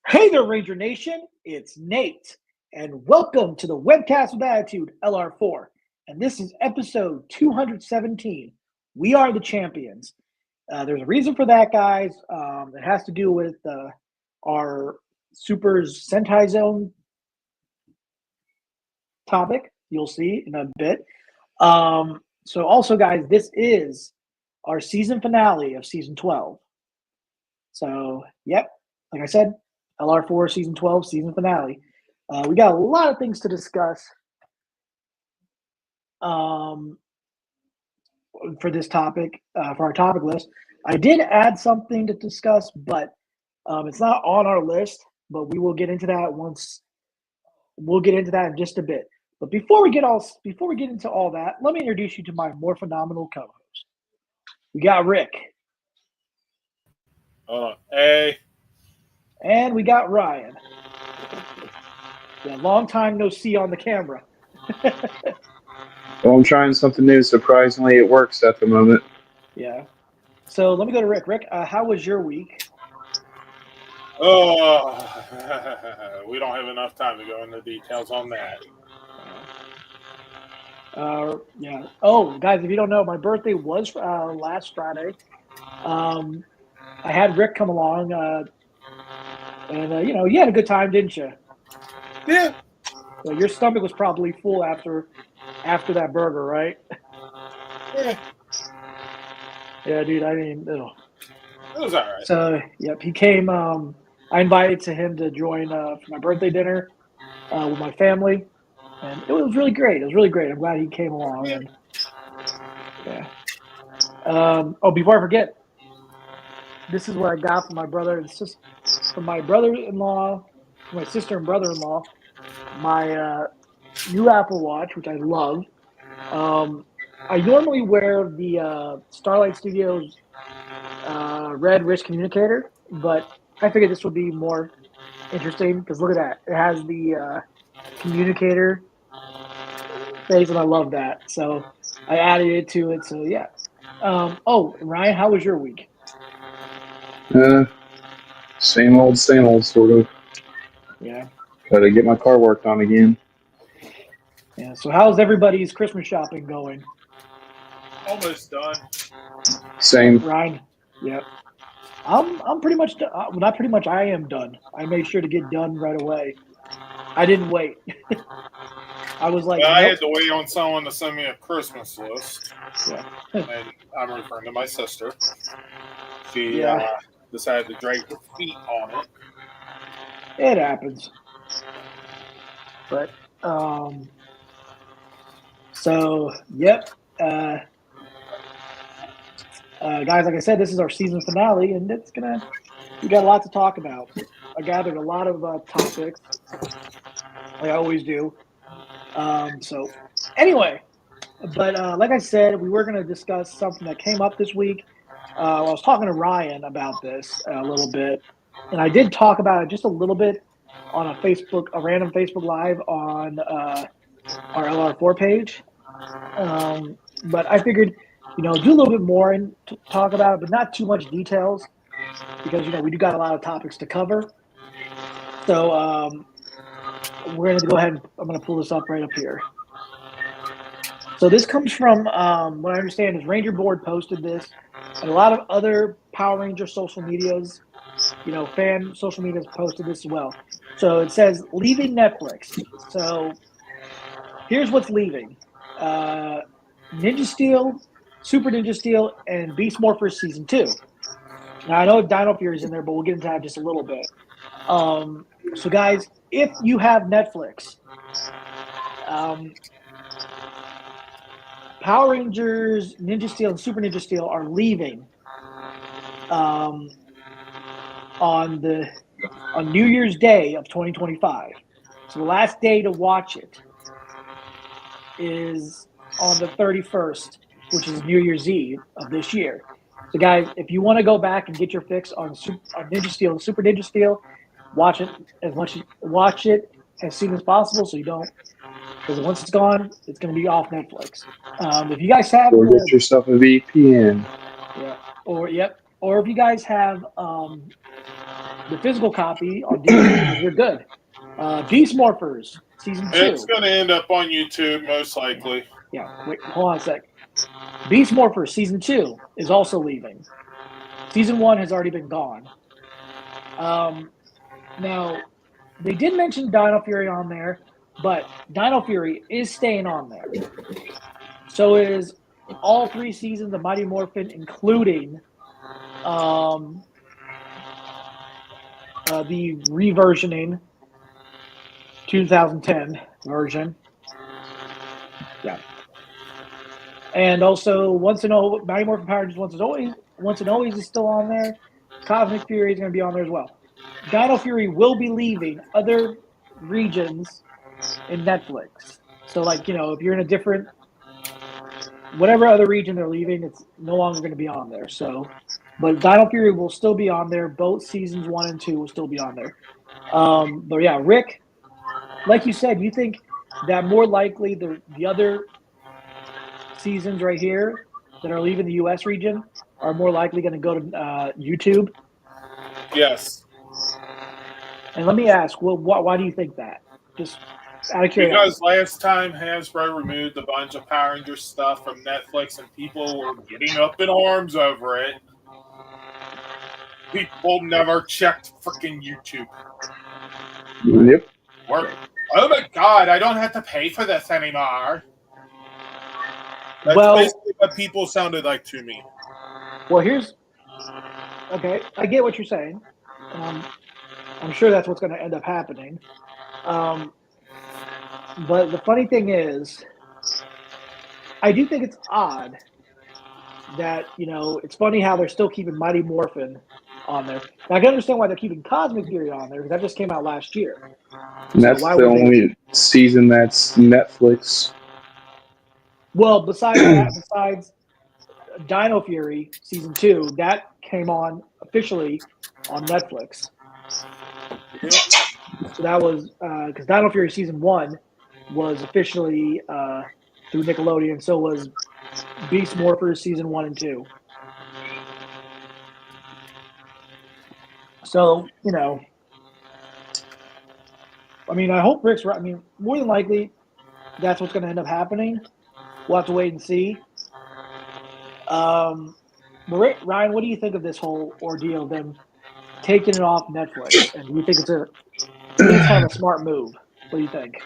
Hey there, Ranger Nation. It's Nate, and welcome to the Webcast with Attitude LR4. And this is episode 217. We are the champions. There's a reason for that, guys. It has to do with our Super's Sentai Zone topic. You'll see in a bit. So, also, guys, this is our season finale of season 12. So, yep, like I said, LR4 season 12 season finale. We got a lot of things to discuss for this topic, for our topic list. I did add something to discuss, but it's not on our list. But we will get into that once. We'll get into that in just a bit. But before we get into all that, let me introduce you to my more phenomenal co-host. We got Rick. Hey. And we got Ryan. Yeah, long time no see on the camera. Well, I'm trying something new. Surprisingly, it works at the moment. Yeah. So let me go to Rick. Rick, how was your week? Oh, we don't have enough time to go into details on that. Yeah. Oh, guys, if you don't know, my birthday was last Friday. I had Rick come along, and you had a good time, didn't you? Yeah. So your stomach was probably full after that burger, right? Yeah. Yeah, dude. I mean, it was all right. So, yep, he came. I invited him to join for my birthday dinner with my family, and it was really great. It was really great. I'm glad he came along. And yeah. Before I forget, this is what I got from my brother and sister, from my brother-in-law, my sister and brother-in-law. My new Apple Watch, which I love. I normally wear the Starlight Studios red wrist communicator, but I figured this would be more interesting because look at that. It has the communicator face, and I love that. So I added it to it. So yeah. Ryan, how was your week? Same old, sort of. Yeah. Gotta get my car worked on again. Yeah. So how's everybody's Christmas shopping going? Almost done. Same. Ryan. Yep. I'm pretty much done. Not pretty much. I am done. I made sure to get done right away. I didn't wait. I was like, I had to wait on someone to send me a Christmas list. Yeah. And I'm referring to my sister. She decided to drag her feet on it. It happens. But so yep. Guys, like I said, this is our season finale, and we got a lot to talk about. I gathered a lot of topics, like I always do. So anyway, but like I said, we were going to discuss something that came up this week. I was talking to Ryan about this a little bit, and I did talk about it just a little bit on a random Facebook Live on our LR4 page. But I figured, do a little bit more and talk about it, but not too much details because, we do got a lot of topics to cover. So we're going to go ahead and I'm going to pull this up right up here. So this comes from what I understand is Ranger Board posted this, and a lot of other Power Ranger social medias, fan social medias posted this as well. So it says leaving Netflix. So here's what's leaving: Ninja Steel, Super Ninja Steel, and Beast Morphers Season 2. Now I know Dino Fury is in there, but we'll get into that in just a little bit. So guys, if you have Netflix, Power Rangers, Ninja Steel, and Super Ninja Steel are leaving on New Year's Day of 2025. So the last day to watch it is on the 31st, which is New Year's Eve of this year. So guys, if you want to go back and get your fix on Ninja Steel and Super Ninja Steel, watch it as soon as possible so you don't. Because once it's gone, it's going to be off Netflix. If you guys have, or get yourself a VPN. Yeah. Or if you guys have the physical copy on DVD, they're good. Beast Morphers season 2. It's going to end up on YouTube, most likely. Yeah, wait, hold on a sec. Beast Morphers season 2 is also leaving. Season 1 has already been gone. Now, they did mention Dino Fury on there, but Dino Fury is staying on there. So is all 3 seasons of Mighty Morphin, including the reversioning 2010 version. Yeah. And also, Mighty Morphin Power Rangers Once and Always is still on there. Cosmic Fury is going to be on there as well. Dino Fury will be leaving other regions in Netflix. So, like, if you're in a different, whatever other region they're leaving, it's no longer going to be on there. So, but Dino Fury will still be on there. Both seasons 1 and 2 will still be on there. But yeah, Rick, like you said, you think that more likely the other seasons right here that are leaving the U.S. region are more likely going to go to YouTube? Yes. And let me ask, well, why do you think that? Just out of curiosity. Because last time Hasbro removed a bunch of Power Rangers stuff from Netflix and people were getting up in arms over it, people never checked freaking YouTube. Yep. Oh my god, I don't have to pay for this anymore. That's Well, basically what people sounded like to me. Well, okay, I get what you're saying. I'm sure that's what's going to end up happening. But the funny thing is, I do think it's odd that, it's funny how they're still keeping Mighty Morphin on there. Now, I can understand why they're keeping Cosmic Fury on there, because that just came out last year. And that's the only season that's Netflix. Well, besides Dino Fury Season 2, that came on officially on Netflix. So that was, because Dino Fury Season 1 was officially through Nickelodeon, so was Beast Morphers Season 1 and 2. So, I hope Rick's right. More than likely, that's what's going to end up happening. We'll have to wait and see. But Ryan, what do you think of this whole ordeal of them taking it off Netflix? And do you think it's kind of a smart move? What do you think?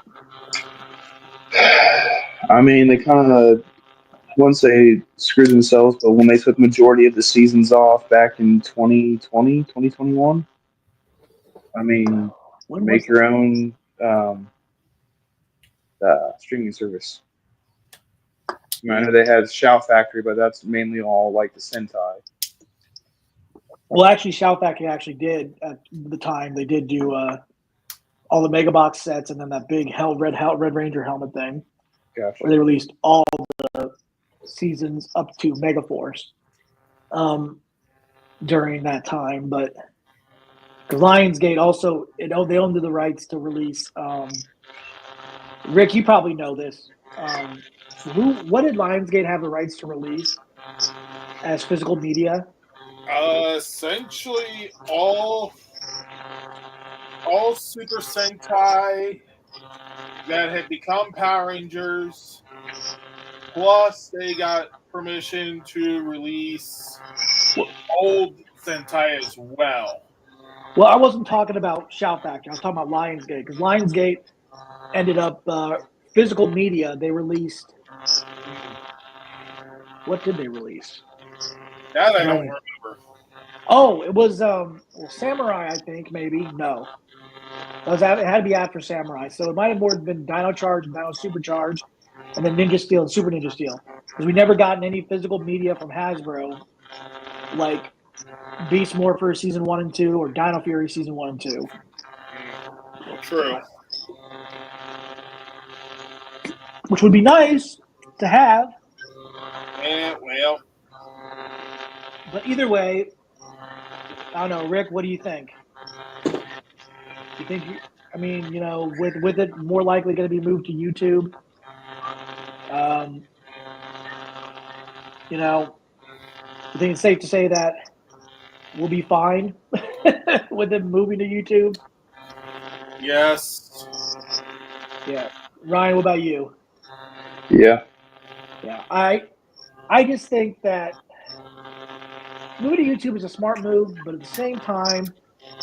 They kind of, once they screwed themselves, but when they took the majority of the seasons off back in 2020, 2021, make your own streaming service. I know they had Shout Factory, but that's mainly all like the Sentai. Well, actually, Shout Factory actually did at the time. They did do all the Mega Box sets and then that big Red Ranger helmet thing. Gotcha. Where they released all the seasons up to Mega Force during that time. But Lionsgate also, they owned the rights to release. Rick, you probably know this. What did Lionsgate have the rights to release as physical media? Essentially, all Super Sentai that had become Power Rangers, plus they got permission to release old Sentai as well. Well, I wasn't talking about Shout Factory. I was talking about Lionsgate, because Lionsgate ended up physical media. They released. What did they release? That I don't remember. Oh, it was Samurai, I think, maybe. No. It had to be after Samurai. So it might have more been Dino Charge and Dino Supercharge, and then Ninja Steel and Super Ninja Steel. Because we never gotten any physical media from Hasbro, like Beast Morpher Season 1 and 2 or Dino Fury Season 1 and 2. True. Which would be nice to have. Yeah, well. But either way, I don't know, Rick, what do you think? You think, with it more likely going to be moved to YouTube, you think it's safe to say that we'll be fine? with them moving to YouTube. Yes. Yeah. Ryan, what about you? Yeah. Yeah. I just think that moving to YouTube is a smart move, but at the same time,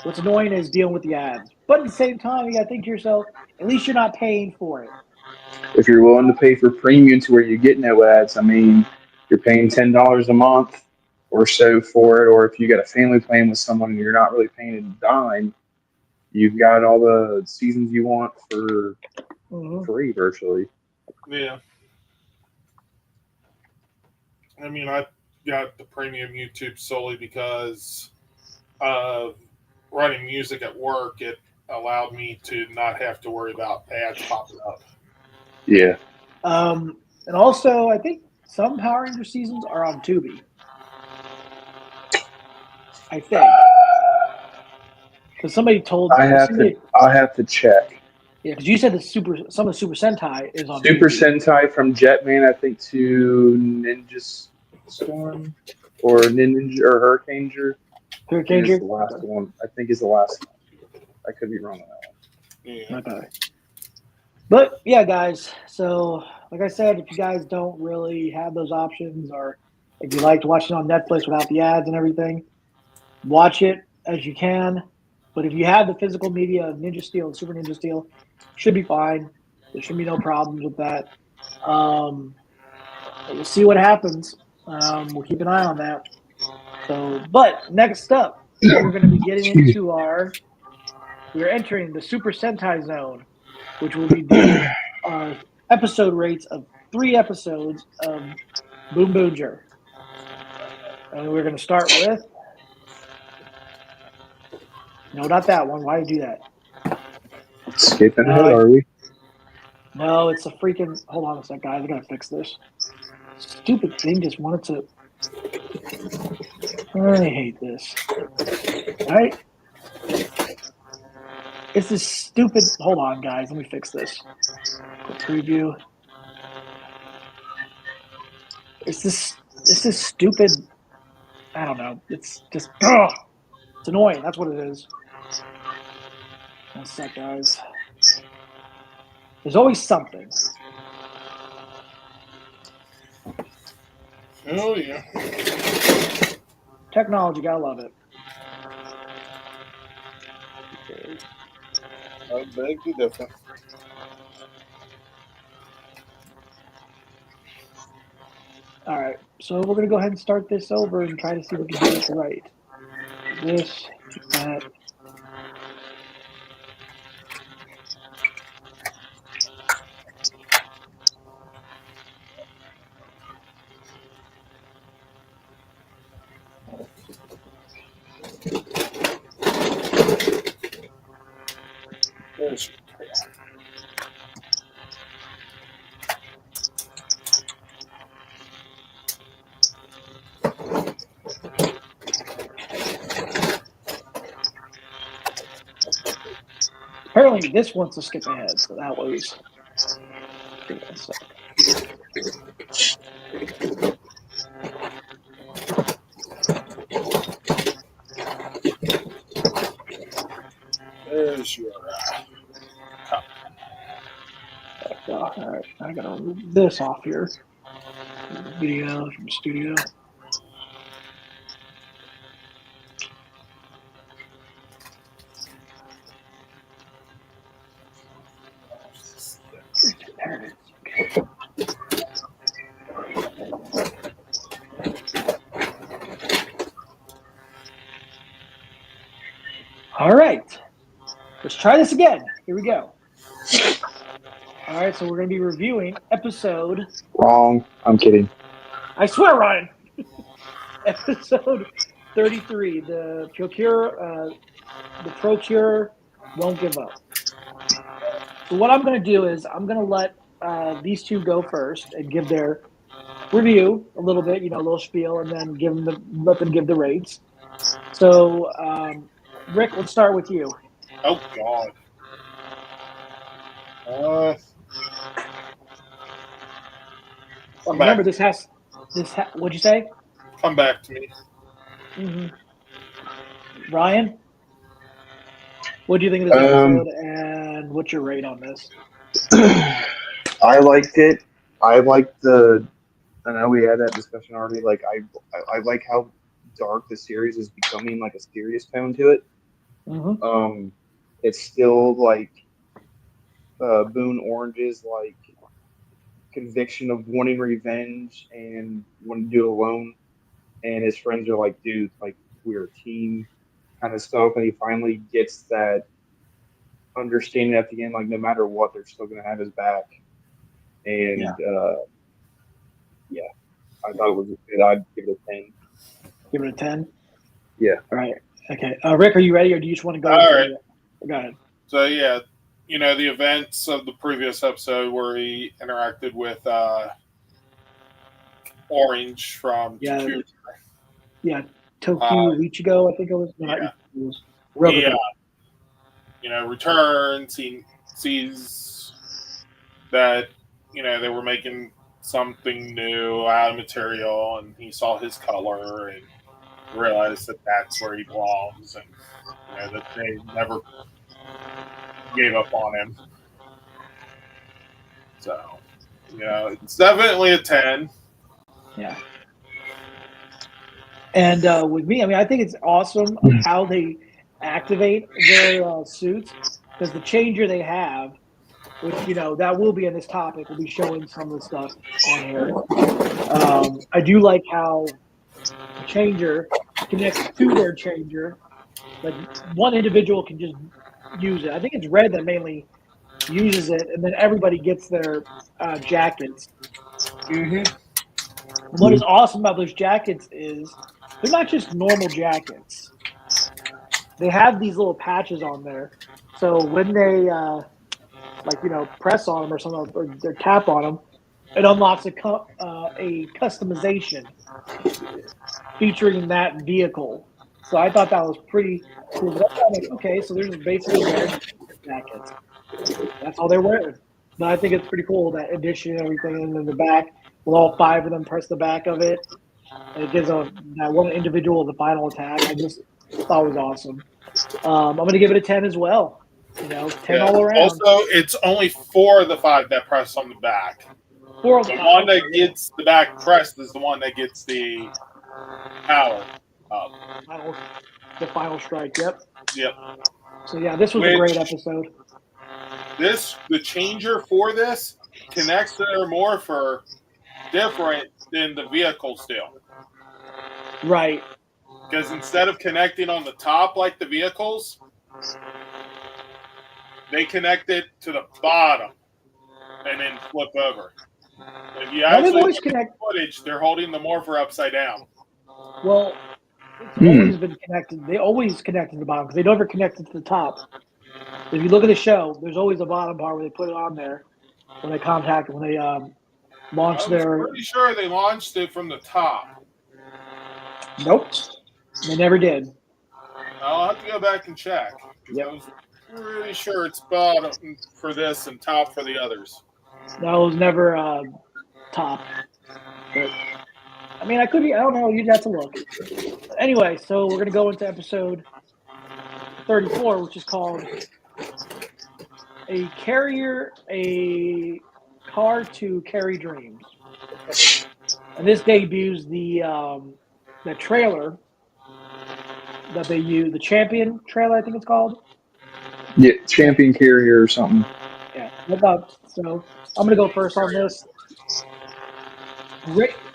what's annoying is dealing with the ads. But at the same time, you gotta think to yourself, at least you're not paying for it. If you're willing to pay for premium to where you get no ads, I mean, you're paying $10 a month or so for it. Or if you got a family plan with someone and you're not really paying a dime, you've got all the seasons you want for free virtually. Yeah. I mean, I got the premium YouTube solely because of running music at work. It allowed me to not have to worry about ads popping up. Yeah. And also, I think some Power Ranger seasons are on Tubi. I think. Because somebody told I have to check. Yeah, because you said some of the Super Sentai is on Super Tubi. Sentai from Jetman, I think, to Ninja Storm or Ninja or Hurricaneger. Hurricane Is the last one. I think is the last one. I could be wrong on that one. Yeah. Okay. But yeah, guys. So, like I said, if you guys don't really have those options, or if you liked watching on Netflix without the ads and everything, watch it as you can. But if you have the physical media of Ninja Steel and Super Ninja Steel, should be fine. There should be no problems with that. We'll see what happens. We'll keep an eye on that. So, but next up, we're going to be getting into we're entering the Super Sentai zone, which will be doing our episode rates of 3 episodes of Boom Booger. And we're going to start with, no, not that one. Why do you do that? Skipping ahead, are we? No, it's a freaking, hold on a sec, guys. I got to fix this. Stupid thing just wanted to, I hate this. Right? It's this stupid, hold on, guys. Let me fix this. Quick preview. It's this stupid, I don't know. It's just, it's annoying. That's what it is. One sec, guys. There's always something. Oh, yeah. Technology, gotta love it. Okay. I beg to differ. All right, so we're gonna go ahead and start this over and try to see if we can do this right. This, that. There's Apparently, this wants to skip ahead, so that was. Give it a sec. your All right, I gotta remove this off here. Video from studio. There it is. Okay. All right, let's try this again. Here we go. All right, so we're going to be reviewing episode. Wrong. I'm kidding. I swear, Ryan. Episode 33. The Procure won't give up. So what I'm going to do is I'm going to let these two go first and give their review a little bit, a little spiel, and then let them give the rates. So, Rick, let's start with you. Oh, God. Remember, what'd you say? Come back to me. Mm-hmm. Ryan? What do you think of this episode, and what's your rate on this? I liked it. I liked the. I know we had that discussion already. Like I like how dark the series is becoming, like a serious tone to it. Mm-hmm. It's still like Boone Orange's like conviction of wanting revenge and wanting to do it alone, and his friends are like, dude, like we're a team, kind of stuff, and he finally gets that understanding at the end, like no matter what, they're still gonna have his back, Yeah. and yeah, I thought it was good. I'd give it a 10. Give it a 10. Yeah. All right. Okay. Rick, are you ready, or do you just want to go? All right. Go ahead. So yeah, the events of the previous episode where he interacted with Orange from Yeah. Tokyo. Tokyo Ichigo, I think it was. No, Yeah. it was He returns. He sees that they were making something new out of material, and he saw his color and realized that that's where he belongs, and that they never gave up on him. So, it's definitely a 10. Yeah. And with me, I mean, I think it's awesome how they activate their suits, because the changer they have, which that will be in this topic, we'll be showing some of the stuff on here. I do like how the changer connects to their changer. Like one individual can just use it. I think it's Red that mainly uses it, and then everybody gets their jackets. Mm-hmm. What is awesome about those jackets is they're not just normal jackets. They have these little patches on there, so when they press on them or something, or they tap on them, it unlocks a customization featuring that vehicle. So I thought that was pretty cool. But I thought, okay, so they're just basically wearing jackets. That's all they're wearing. But I think it's pretty cool, that addition and everything, and then the back with all 5 of them press the back of it. And it gives that one individual the final attack. I just thought it was awesome. I'm going to give it a 10 as well. 10 all around. Also, it's only 4 of the 5 that press on the back. 4 of the one that gets the back pressed is the one that gets the power up. The final strike. Yep. So yeah, this was a great episode. The changer for this connects to their morpher different than the vehicle still. Right. Because instead of connecting on the top like the vehicles, they connect it to the bottom and then flip over. If you actually look at the footage, they're holding the morpher upside down. Well, it's always been connected. They always connect to the bottom because they never connect it to the top. If you look at the show, there's always a bottom part where they put it on there when they launch their. I'm pretty sure they launched it from the top. Nope, they never did. I'll have to go back and check. Yep. I was pretty sure it's bottom for this and top for the others. No, it was never top. But I mean, I could be. I don't know. You'd have to look. Anyway, so we're gonna go into episode 34, which is called "A Car to Carry Dreams," and this debuts the trailer that they use, the Champion trailer, I think it's called. Yeah, Champion Carrier or something. Yeah, so I'm gonna go first on this.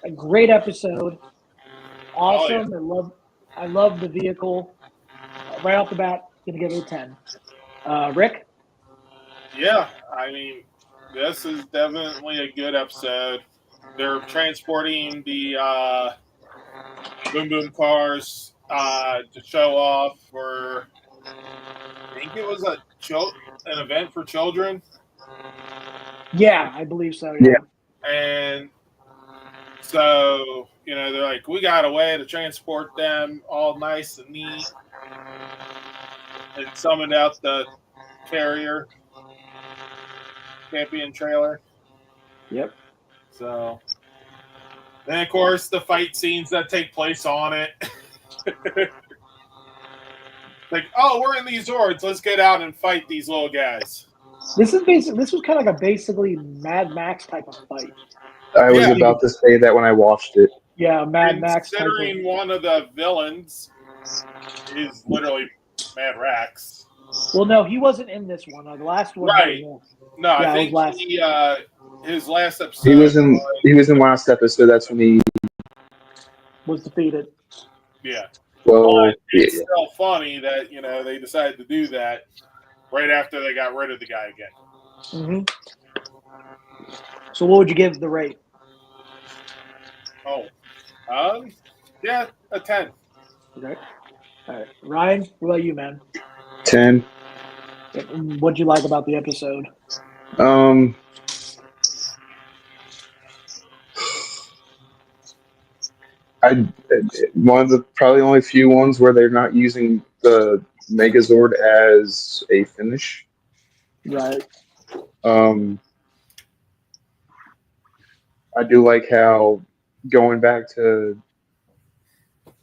A great episode. Awesome. Oh, yeah. I love the vehicle. Right off the bat, gonna give it a 10. Rick? Yeah, I mean, this is definitely a good episode. They're transporting the Boom Boom cars to show off for, I think it was an event for children. Yeah, I believe so. Yeah. And so, they're like, we got a way to transport them all nice and neat. And summoned out the carrier, Champion trailer. Yep. So, then of course the fight scenes that take place on it. Like, oh, we're in these Zords. Let's get out and fight these little guys. This was kind of like a basically Mad Max type of fight. I was about to say that when I watched it. Yeah, Mad Max type of. Considering one of the villains is literally Mad Max. Well, no, he wasn't in this one. The last one. Right. No, Yeah, I think his last episode. He was in last episode. That's when he was defeated. Yeah. Well, but it's still funny that they decided to do that right after they got rid of the guy again. Mm-hmm. So, what would you give the rate? Oh, yeah, a 10. Okay. All right, Ryan, what about you, man? 10. What'd you like about the episode? One of the probably only few ones where they're not using the Megazord as a finish. Right. I do like how going back to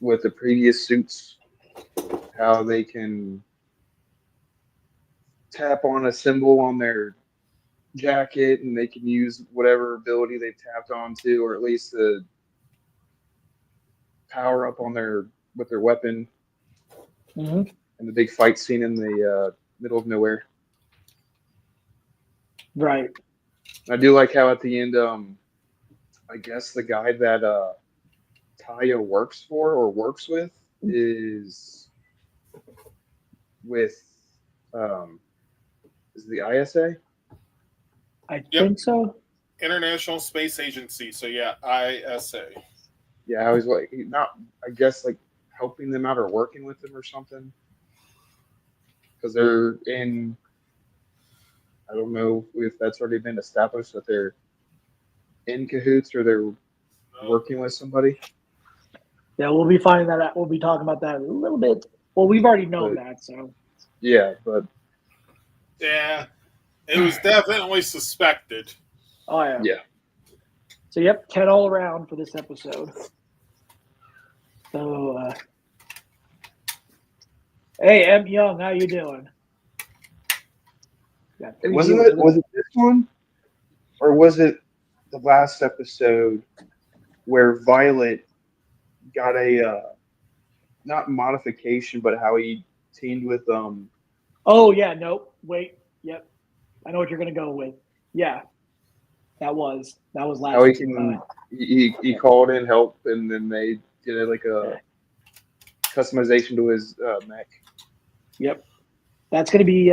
with the previous suits, how they can tap on a symbol on their jacket and they can use whatever ability they've tapped onto, or at least the power up on with their weapon. Mm-hmm. And the big fight scene in the middle of nowhere. Right. I do like how at the end, I guess the guy that Taya works for or works with is with is the ISA? I think so. International Space Agency. So yeah, ISA. Yeah, I was like not. I guess like helping them out or working with them or something, because they're in. I don't know if that's already been established that they're in cahoots or they're working with somebody. Yeah, we'll be finding that out. We'll be talking about that a little bit. Well, we've already known that, so. Yeah, but. Yeah, it was definitely suspected. Oh, yeah. Yeah. So, yep, 10 all around for this episode. So, hey, M. Young, how you doing? Was it this one? Or was it the last episode where Violet got a not modification, but how he teamed with Oh yeah, nope. Wait, yep. I know what you're gonna go with. Yeah. That was last how he called in help and then they did like a customization to his mech. Yep. That's gonna be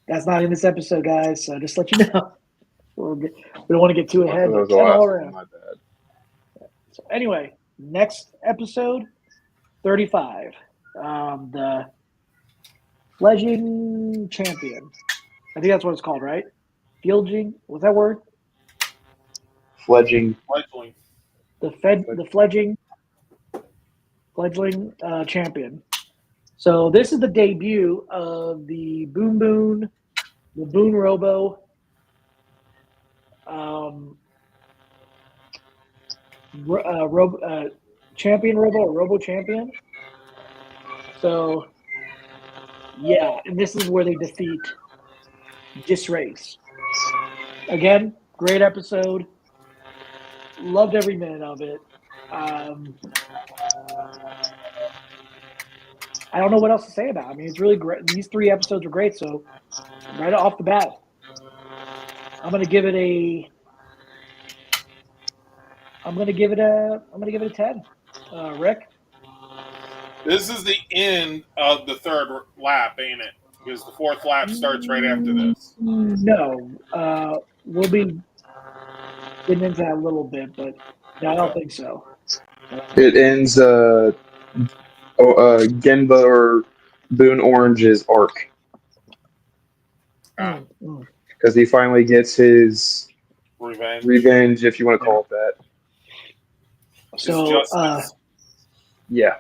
that's not in this episode, guys, so just let you know. We don't want to get too ahead. That was the last one, my bad. So anyway, next episode, 35. The Fledging Champion. I think that's what it's called, right? Fledging. What's that word? Fledging. The fledgling champion. So this is the debut of the Boon Robo champion Robo or Robo champion. So yeah, and this is where they defeat Disrace. Again, great episode. Loved every minute of it. I don't know what else to say about it. I mean, it's really great. These 3 episodes are great. So right off the bat, I'm gonna give it a 10. Rick? This is the end of the 3rd lap, ain't it? Because the 4th lap starts right after this. No. We'll be getting into that a little bit, but no, I don't think so. It ends Genba or Boone Orange's arc. Because he finally gets his revenge, if you want to call it that. So, yeah.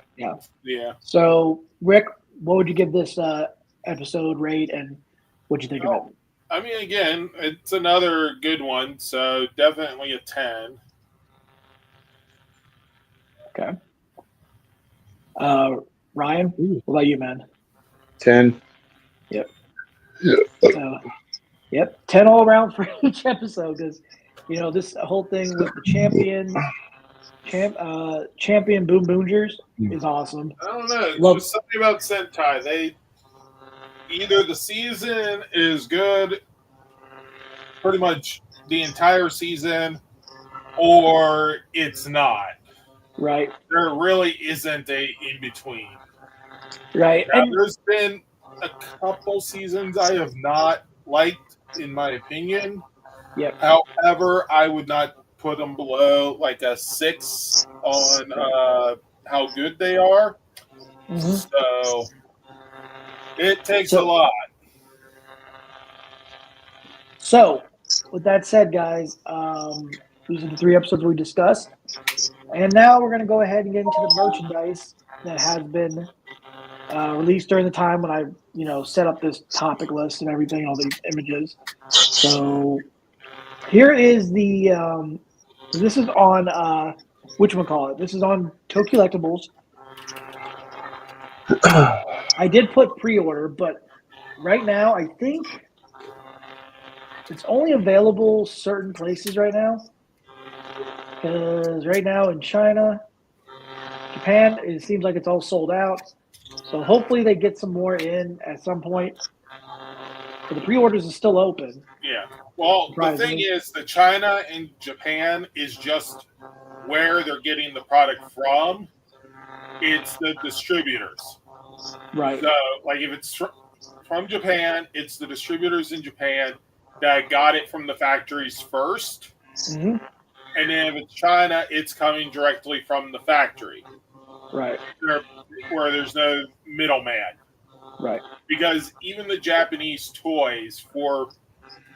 So, Rick, what would you give this episode rate, and what'd you think of it? I mean, again, it's another good one, so definitely a 10. Okay. Ryan, what about you, man? 10. Yep. Yeah. So, yep, 10 all around for each episode because, this whole thing with the champion Boom Boongers is awesome. I don't know. It's Love. just something about Sentai. They either the season is good, pretty much the entire season, or it's not. Right. There really isn't a in between. Right. Now, And there's been a couple seasons I have not liked, in my opinion. yep. However, I would not put them below like a 6 on how good they are. Mhm. So it takes a lot. So, with that said, guys, these are the 3 episodes we discussed. And now we're going to go ahead and get into the merchandise that has been released during the time when I, set up this topic list and everything, all these images. So, here is the, this is on, whatchamacallit. This is on Tokyo Collectibles. I did put pre-order, but right now I think it's only available certain places right now. Because right now in China, Japan, it seems like it's all sold out. So hopefully they get some more in at some point. But the pre-orders is still open. Yeah. Well, the thing is that China and Japan is just where they're getting the product from. It's the distributors. Right. So, like, if it's from Japan, it's the distributors in Japan that got it from the factories first. Mm-hmm. And then if it's China, it's coming directly from the factory. Right. Where there's no middleman. Right. Because even the Japanese toys for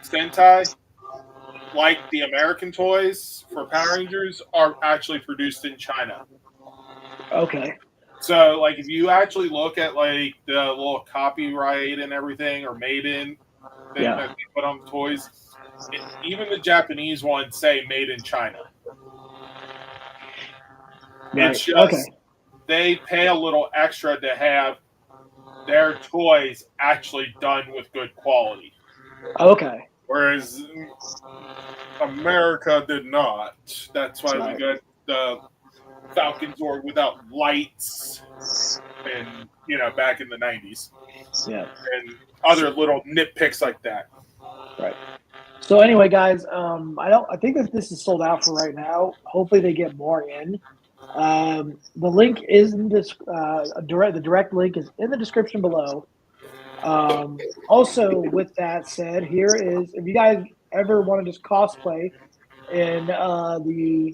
Sentai, like the American toys for Power Rangers, are actually produced in China. Okay. So, like, if you actually look at, like, the little copyright and everything, or made in thing that they put on the toys, even the Japanese ones say made in China. Right. It's just they pay a little extra to have their toys actually done with good quality. Okay. Whereas America did not. That's why we got the Falcon Zord without lights and, back in the 90s. Yeah. And other little nitpicks like that. Right. So anyway, guys, I think that this is sold out for right now. Hopefully they get more in. The link is in this. The direct link is in the description below. Also, with that said, here is if you guys ever want to just cosplay in the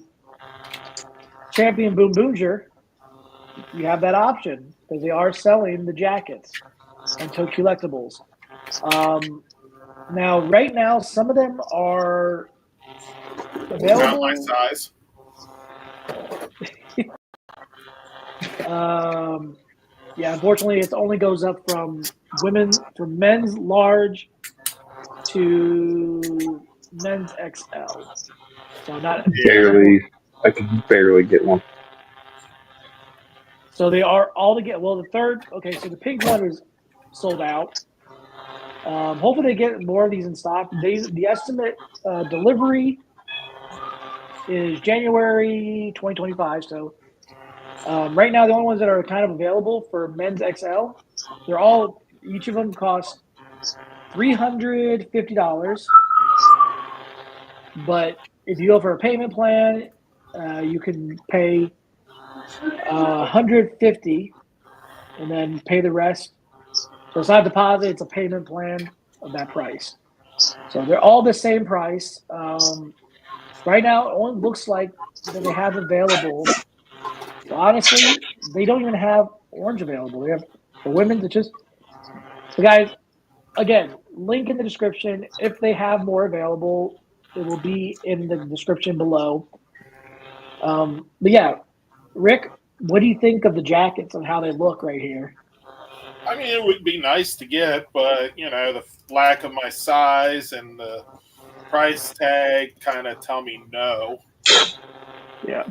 Champion Boom Boonger, you have that option because they are selling the jackets and Tokyo Collectibles. Now, right now, some of them are available. Not my size. Yeah, unfortunately, it only goes up from men's large to men's XL. So not barely. I can barely get one. So they are all to get. Well, the third. Okay, so the pink one is sold out. Hopefully, they get more of these in stock. The estimate delivery is January 2025. So right now, the only ones that are kind of available for men's XL, each of them cost $350. But if you go for a payment plan, you can pay $150 and then pay the rest. So it's not a deposit; it's a payment plan of that price. So they're all the same price. Right now, it only looks like that they have available. So honestly, they don't even have orange available. They have for women. It's just so guys. Again, link in the description. If they have more available, it will be in the description below. But yeah, Rick, what do you think of the jackets and how they look right here? I mean, it would be nice to get, but, the lack of my size and the price tag kind of tell me no. Yeah.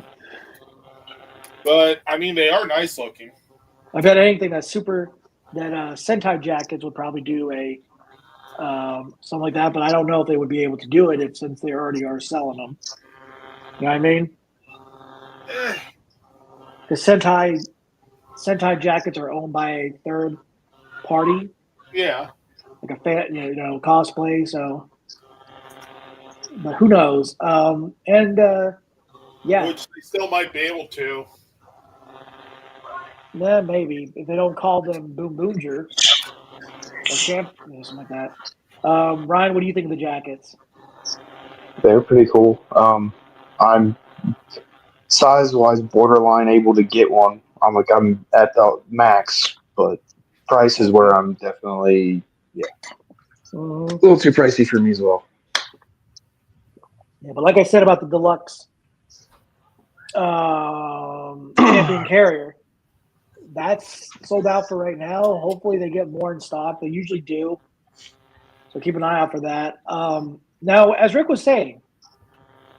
But, I mean, they are nice looking. I bet anything that's super that Sentai jackets would probably do a something like that, but I don't know if they would be able to do it since they already are selling them. You know what I mean? Eh, The Sentai jackets are owned by a third party, yeah. like a fan, cosplay. So, but who knows? Yeah, Which they still might be able to. yeah, maybe if they don't call them Boom Boonger or Champ, something like that. Ryan, what do you think of the jackets? They're pretty cool. I'm size-wise borderline able to get one. I'm at the max, but price is where I'm definitely a little too pricey for me as well. Yeah, but like I said about the deluxe champion carrier, that's sold out for right now. Hopefully, they get more in stock. They usually do, so keep an eye out for that. Now, as Rick was saying,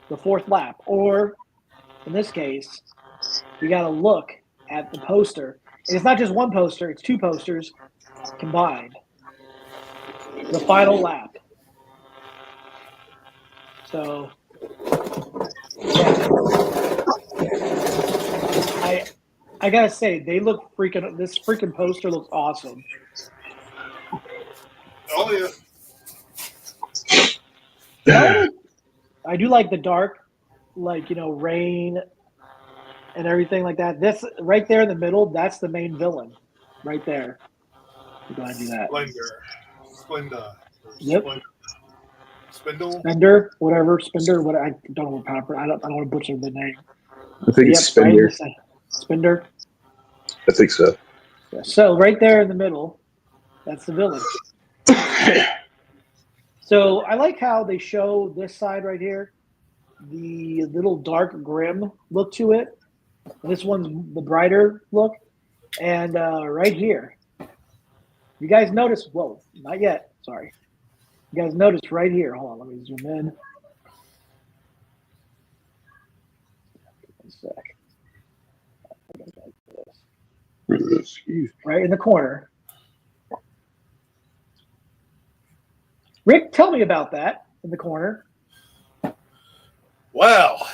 the fourth lap, or in this case, you got to look at the poster. And it's not just one poster; it's two posters combined. The final lap. So, yeah. I gotta say, they look freaking. This freaking poster looks awesome. Oh yeah. I do like the dark, rain and everything like that. This right there in the middle, that's the main villain, right there. Go ahead and do that. Splenda. Yep. Spindle. Spender. What I don't know proper. I don't want to butcher the name. I think it's Spender. Right Spender. I think so. Yeah, so right there in the middle, that's the villain. So I like how they show this side right here, the little dark grim look to it. This one's the brighter look. And right here, you guys notice, whoa, not yet, sorry. You guys notice right here, hold on, let me zoom in. One sec. Right in the corner. Rick, tell me about that in the corner. Well,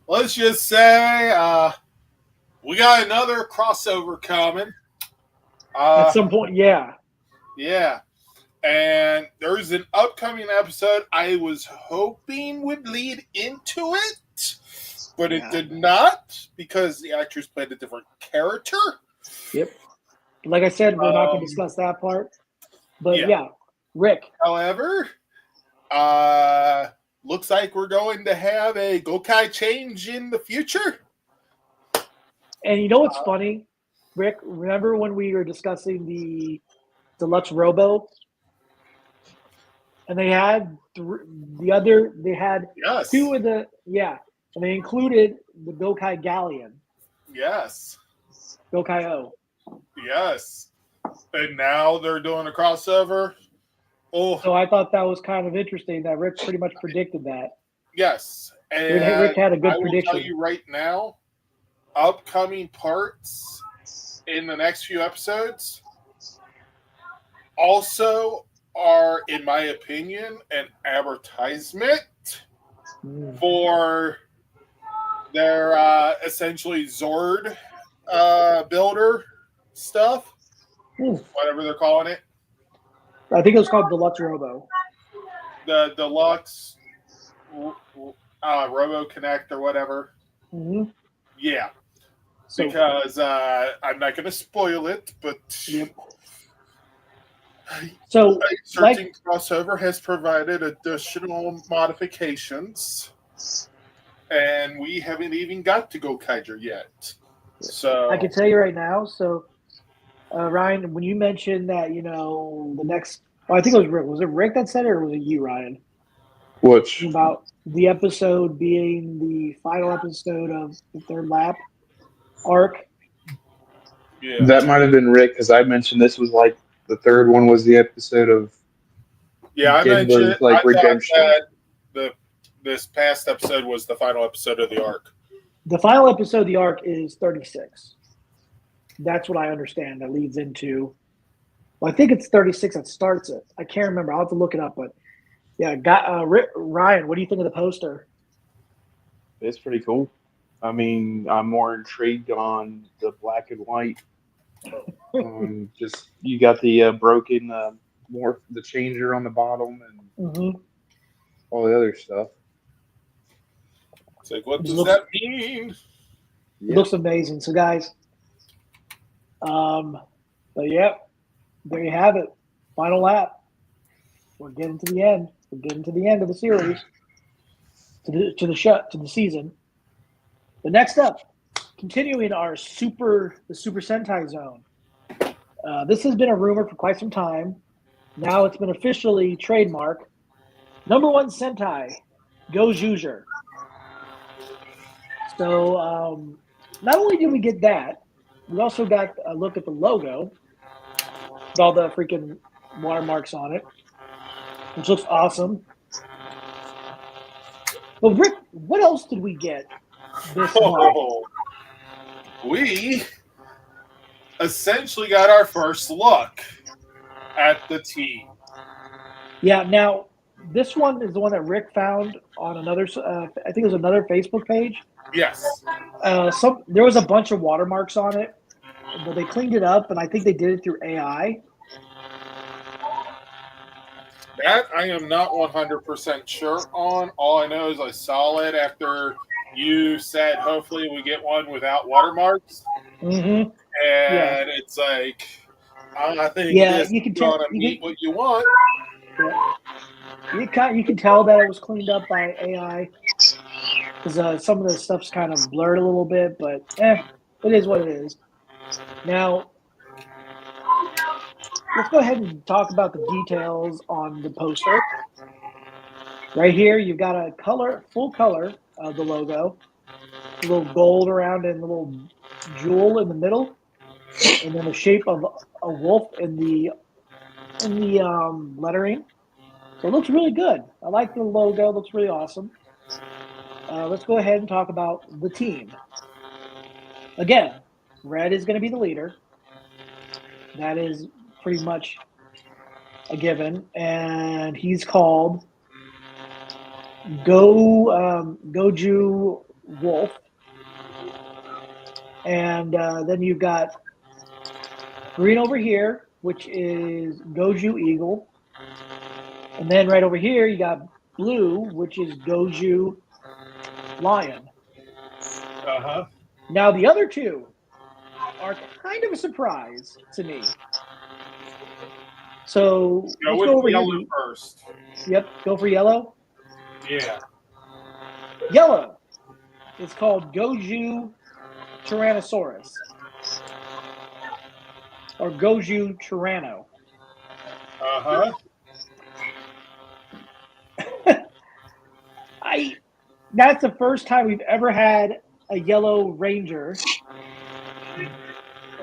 let's just say we got another crossover coming. At some point, yeah. Yeah. And there's an upcoming episode I was hoping would lead into it, but it did not because the actress played a different character. Yep. Like I said, we're not going to discuss that part. But yeah, Rick. However, looks like we're going to have a Gokai change in the future. And you know what's funny, Rick? Remember when we were discussing the Deluxe Robo? And they had they had two of the, and they included the Gokai Galleon. Yes. Gokai O. Yes. And now they're doing a crossover. Oh. So I thought that was kind of interesting that Rick pretty much predicted that. Yes. And Rick had a good prediction. I will tell you right now, upcoming parts in the next few episodes also are, in my opinion, an advertisement for their essentially Zord builder stuff, whatever they're calling it. I think it was called Deluxe Robo. The Deluxe Robo Connect or whatever. Mm-hmm. Yeah. So, because I'm not going to spoil it, but so certain crossover has provided additional modifications, and we haven't even got to Gokaiger yet. So I can tell you right now. So Ryan, when you mentioned that, the next, I think it was Rick. Was it Rick that said it, or was it you, Ryan? Which? About the episode being the final episode of the third lap arc. Yeah. That might have been Rick, because I mentioned this was like the third one was the episode of. Yeah, I mentioned like redemption. That this past episode was the final episode of the arc. The final episode of the arc is 36. That's what I understand. That leads into. Well, I think it's 36 that starts it. I can't remember. I'll have to look it up. But yeah, Ryan, what do you think of the poster? It's pretty cool. I mean, I'm more intrigued on the black and white. Just you got the broken more the changer on the bottom and Mm-hmm. all the other stuff. It's like, what It does looks that mean? it looks amazing. So guys, um, but yeah, there you have it. Final lap. We're getting to the end. We're getting to the end of the series, to the season. But next up, continuing the Super Sentai Zone. This has been a rumor for quite some time. Now it's been officially trademarked. Number one Sentai, Go Juger. So not only did we get that, we also got a look at the logo with all the freaking watermarks on it, which looks awesome. But Rick, what else did we get this month? Oh, we essentially got our first look at the team. Yeah, now this one is the one that Rick found on another. I think it was another Facebook page. Yes. There was a bunch of watermarks on it, but they cleaned it up, and I think they did it through AI. That I am not 100% sure on. All I know is I saw it after you said hopefully we get one without watermarks. Mm-hmm. And it's like, I think this you can is tell. going to meet what you want. Yeah. You can tell that it was cleaned up by AI because some of the stuff's kind of blurred a little bit, but it is what it is. Now, let's go ahead and talk about the details on the poster. Right here, you've got a full color of the logo, a little gold around and a little jewel in the middle, and then the shape of a wolf in the lettering. So it looks really good. I like the logo. It looks really awesome. Let's go ahead and talk about the team. Again, Red is going to be the leader. That is pretty much a given, and he's called Goju Wolf. And then you've got green over here, which is Goju Eagle. And then right over here, you got blue, which is Goju Lion. Uh-huh. Now, the other two are kind of a surprise to me. So let's go over yellow here. first. Yep, go for yellow. Yeah. Yellow is called Goju Tyrannosaurus. Or Goju Tyranno. Uh-huh. That's the first time we've ever had a yellow ranger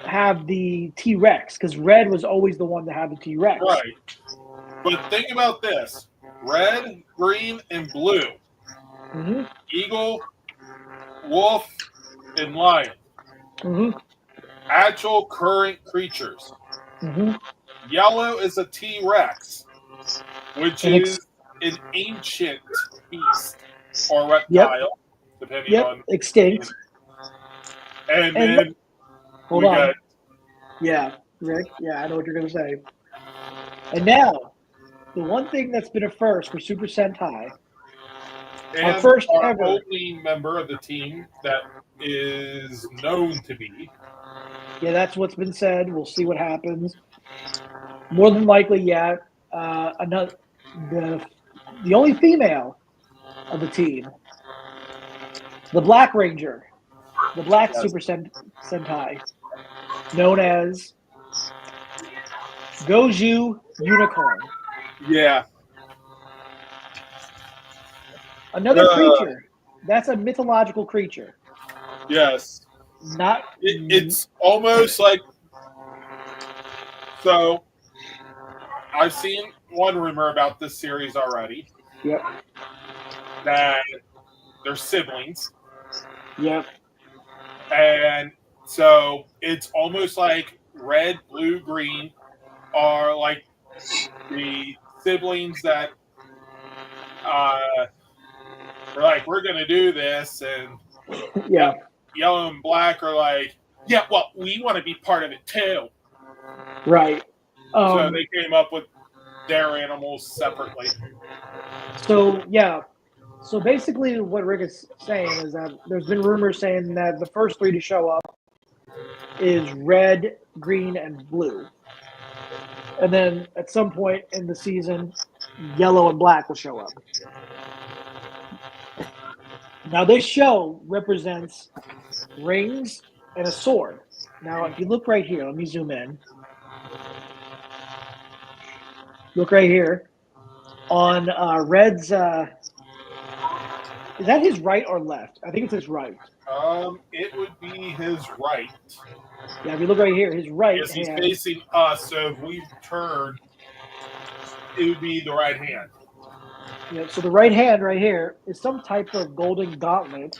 have the T-Rex, because Red was always the one to have the T-Rex. Right. But think about this. Red, green, and blue. Mm-hmm. Eagle, wolf, and lion. Mm-hmm. Actual current creatures. Mm-hmm. Yellow is a T-Rex, which is an ancient beast or reptile, depending on extinct. And then hold on. Yeah, Rick. Yeah, I know what you're gonna say. And now, the one thing that's been a first for Super Sentai, our first ever only member of the team that is known to be. Yeah, that's what's been said. We'll see what happens. More than likely, yeah. The only female of the team, the Black Ranger, the Black Super Sentai, known as Goju Unicorn. Yeah. Another creature. That's a mythological creature. Yes. It's almost like. So, I've seen one rumor about this series already. Yep. That they're siblings. Yep. And So it's almost like red, blue, green are like the siblings that are like, we're going to do this. And Yeah. yellow and black are like, yeah, well, we want to be part of it too. Right. So they came up with their animals separately. So yeah. So basically, what Rick is saying is that there's been rumors saying that the first three to show up is red, green, and blue, and then at some point in the season, yellow and black will show up. Now, this show represents rings and a sword. Now, if you look right here, let me zoom in. Look right here on Red's. Is that his right or left? I think it's his right. It would be his right. Yeah, if you look right here, his right Because he's hand. facing us, so if we turn, it would be the right hand. Yeah, so the right hand right here is some type of golden gauntlet.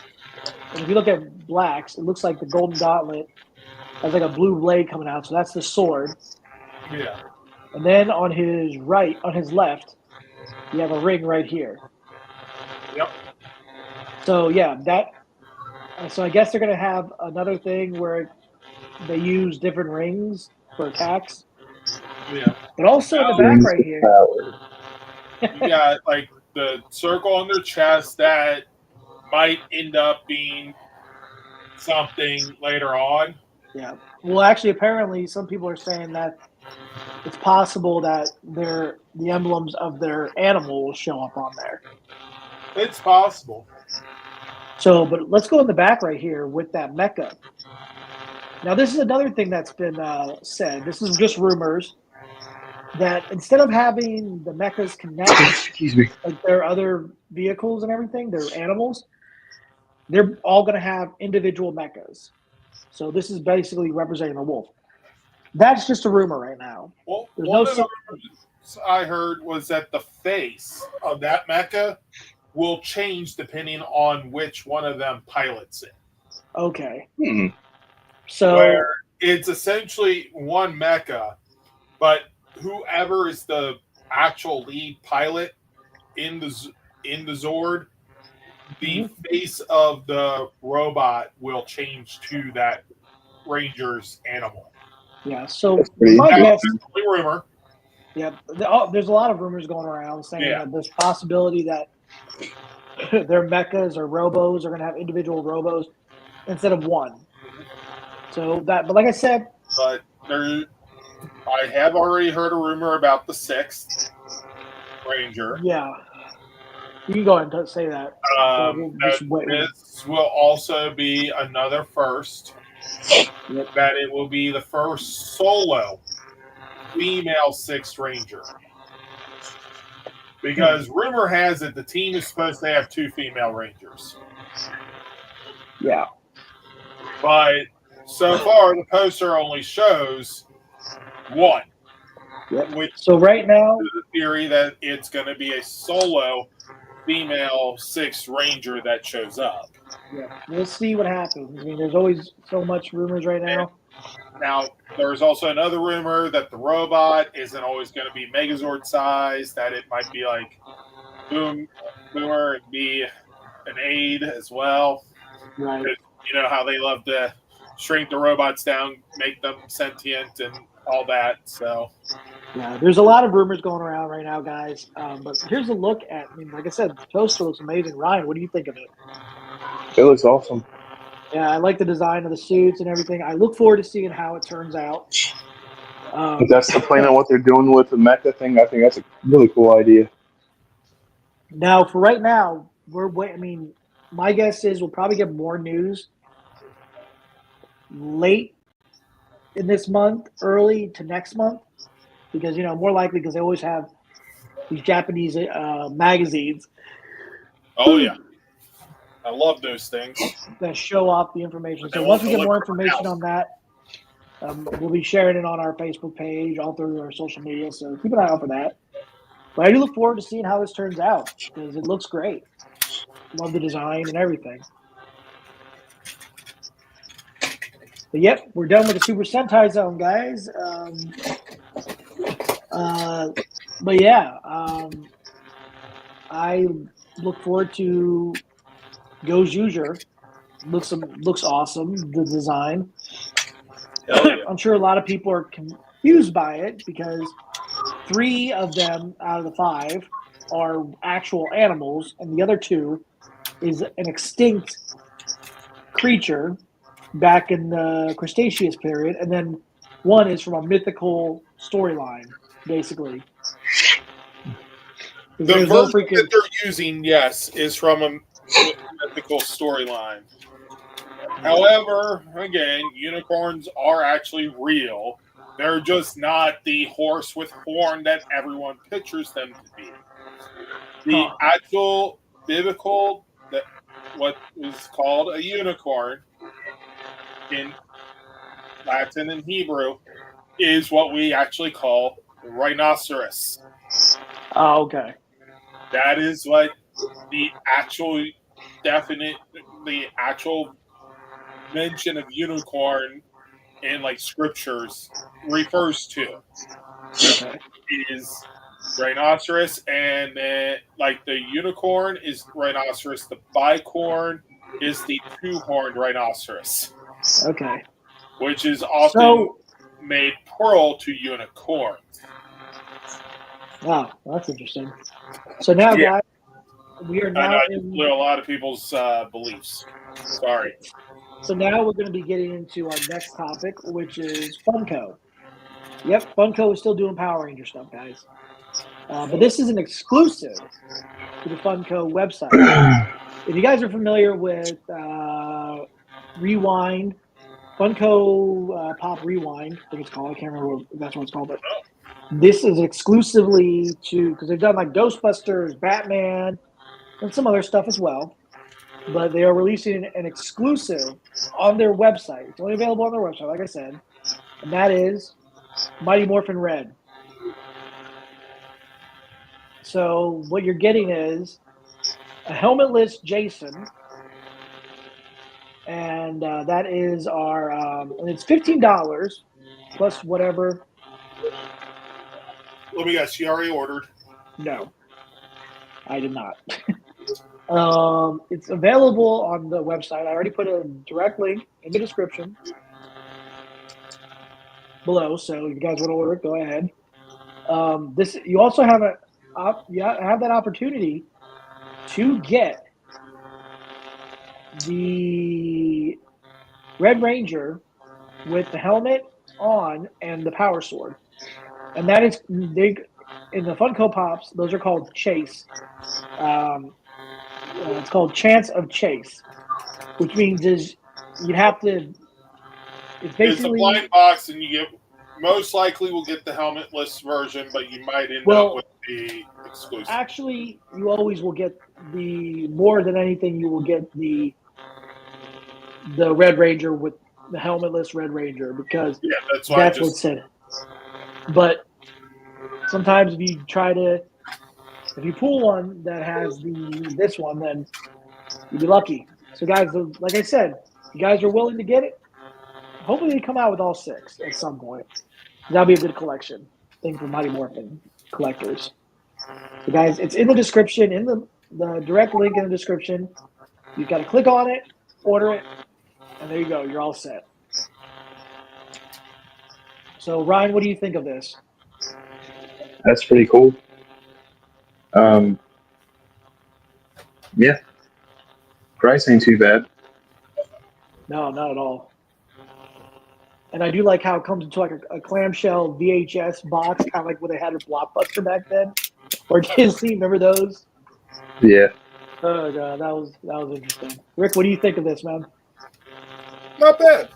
And if you look at Black's, it looks like the golden gauntlet has like a blue blade coming out. So that's the sword. Yeah. And then on his right, on his left, you have a ring right here. Yep. So yeah, that. So I guess they're gonna have another thing where they use different rings for attacks. Yeah. But also in the back Rings right of here, power. You got like the circle on their chest that might end up being something later on. yeah. Well, actually, apparently, some people are saying that it's possible that the emblems of their animal will show up on there. It's possible. So, but let's go in the back right here with that mecha. Now, this is another thing that's been said. This is just rumors that instead of having the mechas connect Excuse me. like their other vehicles and everything, their animals, they're all going to have individual mechas. So this is basically representing the wolf. That's just a rumor right now. Well, There's one no of the rumors I heard was that the face of that mecha will change depending on which one of them pilots it. Okay. Hmm. So Where it's essentially one mecha, but whoever is the actual lead pilot in the Zord, the face of the robot will change to that ranger's animal. yeah. So pretty my guess, Only rumor. yeah, there's a lot of rumors going around saying that there's possibility that their mechas or robos are going to have individual robos instead of one. So that, but like I said, But there, I have already heard a rumor about the 6th ranger. yeah, you can go ahead and say that. This will also be another first. Yep. That it will be the first solo female 6th ranger. Because rumor has it the team is supposed to have 2 female rangers. Yeah. But so far, the poster only shows 1. Yep. Which so right now, is the theory that it's going to be a solo female 6th ranger that shows up. yeah, we'll see what happens. I mean, there's always so much rumors right now. Now, there's also another rumor that the robot isn't always going to be Megazord size, that it might be like Boomer and be an aid as well. Right. You know how they love to shrink the robots down, make them sentient and all that. So, yeah, there's a lot of rumors going around right now, guys. But here's a look at, I mean, like I said, the poster looks amazing. Ryan, what do you think of it? It looks awesome. Yeah, I like the design of the suits and everything. I look forward to seeing how it turns out. If that's the plan on what they're doing with the mecha thing, I think that's a really cool idea. Now, for right now, I mean, my guess is we'll probably get more news late in this month, early to next month, because, more likely because they always have these Japanese magazines. oh yeah. I love those things. That show off the information. So once we get more information on that, we'll be sharing it on our Facebook page, all through our social media. So keep an eye out for that. But I do look forward to seeing how this turns out because it looks great. Love the design and everything. But yep, we're done with the Super Sentai Zone, guys. But yeah, I look forward to Go Juger. Looks awesome. The design. Hell yeah. I'm sure a lot of people are confused by it because 3 of them out of the 5 are actual animals, and the other 2 is an extinct creature back in the Cretaceous period, and then 1 is from a mythical storyline, basically. The There's version no freaking. that they're using, yes, is from a mythical storyline. However, again, unicorns are actually real. They're just not the horse with horn that everyone pictures them to be. The actual biblical, that what is called a unicorn in Latin and Hebrew, is what we actually call the rhinoceros. Oh, okay. That is what the actual the actual mention of unicorn in like scriptures refers to. Okay. Is rhinoceros, and then like the unicorn is rhinoceros, the bicorn is the 2-horned rhinoceros, Okay. which is often So, made plural to unicorn. wow, that's interesting. So now, Yeah. guys, we are I now know I in. just blew a lot of people's beliefs. Sorry. So now we're going to be getting into our next topic, which is Funko. Yep, Funko is still doing Power Ranger stuff, guys. But this is an exclusive to the Funko website. If you guys are familiar with Rewind, Funko Pop Rewind, I think it's called. I can't remember if that's what it's called, but this is exclusively to, because they've done like Ghostbusters, Batman, and some other stuff as well. But they are releasing an exclusive on their website. It's only available on their website, like I said, and that is Mighty Morphin Red. So what you're getting is a helmetless Jason, and that is our, and it's $15 plus whatever. Let me guess, you already ordered. No, I did not. It's available on the website. I already put a direct link in the description below, so if you guys want to order it, go ahead. This you also have have that opportunity to get the Red Ranger with the helmet on and the power sword, and that is big in the Funko Pops. Those are called Chase. It's called Chance of Chase, which means is you'd have to. It's basically It's a blind box, and you get most likely will get the helmetless version, but you might end up with the exclusive. Actually, you always will get the more than anything. You will get the Red Ranger with the helmetless Red Ranger because that's what's said. But sometimes if you pull one that has this one, then you'll be lucky. So guys, like I said, if you guys are willing to get it, hopefully they come out with all 6 at some point. That'll be a good collection thing for Mighty Morphin collectors. So guys, it's in the description, in the direct link in the description. You've got to click on it, order it, and there you go. You're all set. So Ryan, what do you think of this? That's pretty cool. Yeah. Price ain't too bad. No, not at all. And I do like how it comes into like a clamshell VHS box, kind of like what they had with Blockbuster back then, or Disney. Remember those? Yeah. Oh god, that was interesting. Rick, what do you think of this, man? Not bad.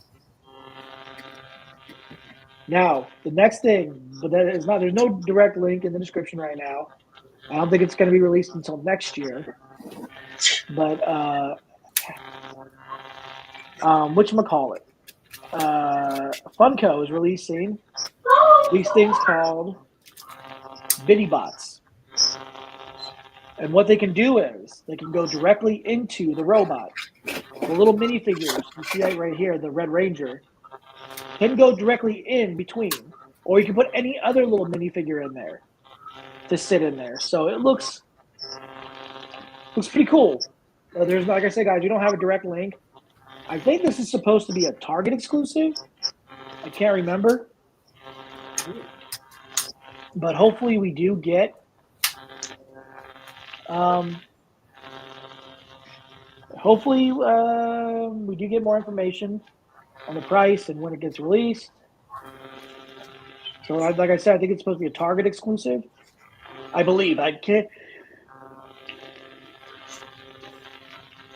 Now, the next thing, but that is not. There's no direct link in the description right now. I don't think it's going to be released until next year. But whatchamacallit? Funko is releasing these things called Bitty Bots. And what they can do is they can go directly into the robot. The little minifigures, you see that right here, the Red Ranger, can go directly in between, or you can put any other little minifigure in there to sit in there. So it looks pretty cool. There's, like I said, guys, you don't have a direct link. I think this is supposed to be a Target exclusive. I can't remember, but hopefully we do get. Hopefully we do get more information on the price and when it gets released. So, like I said, I think it's supposed to be a Target exclusive. I believe. I can't.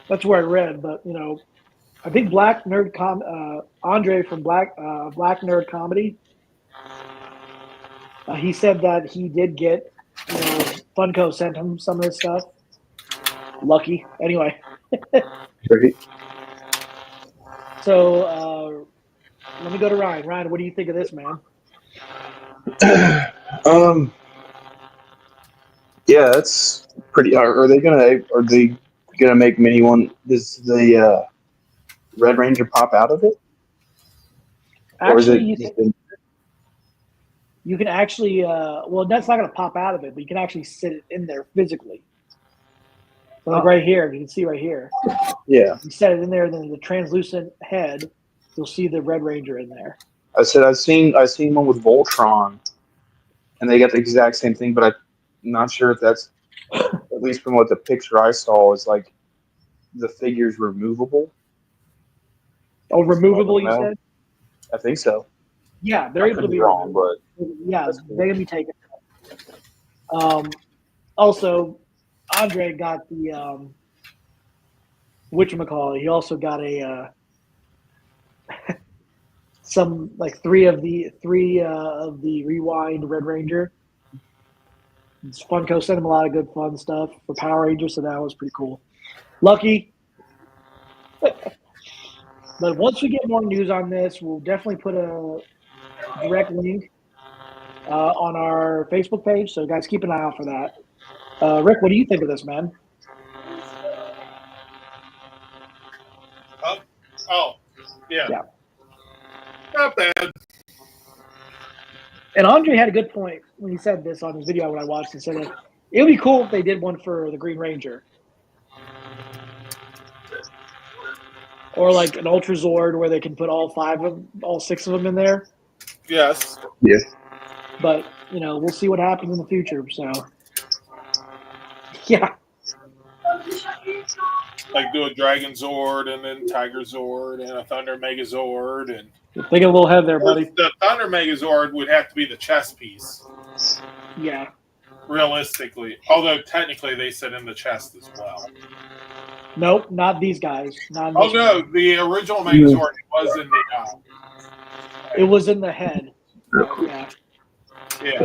That's where I read, but I think Black Nerd Andre from Black Nerd Comedy. He said that he did get, Funko sent him some of this stuff. Lucky, anyway. Great. So let me go to Ryan. Ryan, what do you think of this, man? Yeah, that's pretty. Are they gonna make mini one? Does the Red Ranger pop out of it? Actually, you can actually. Well, that's not going to pop out of it, but you can actually sit it in there physically. So like right here, you can see right here. Yeah. You set it in there, and then the translucent head, you'll see the Red Ranger in there. I said I've seen one with Voltron, and they got the exact same thing, but I'm not sure if that's, at least from what the picture I saw, is like the figure's removable. Oh, removable, you said? I think so. Yeah, they're able to be wrong, but yeah, they can be taken. Also, Andre got the whatchamacallit. He also got a some like three of the Rewind Red Ranger. Funko sent him a lot of good fun stuff for Power Rangers, so that was pretty cool. Lucky. But once we get more news on this, we'll definitely put a direct link on our Facebook page. So, guys, keep an eye out for that. Rick, what do you think of this, man? Yeah. Not bad. And Andre had a good point when he said this on his video when I watched. He said that it would be cool if they did one for the Green Ranger. Or like an Ultra Zord where they can put all 6 of them in there. Yes. Yeah. But, we'll see what happens in the future. So, yeah. Like do a Dragon Zord and then Tiger Zord and a Thunder Megazord. And You're thinking a little head there, buddy. The Thunder Megazord would have to be the chest piece. Yeah. Realistically. Although technically they sit in the chest as well. Nope, not these guys. Not Oh no, the original Megazord was in the it was in the head. Yeah. Yeah.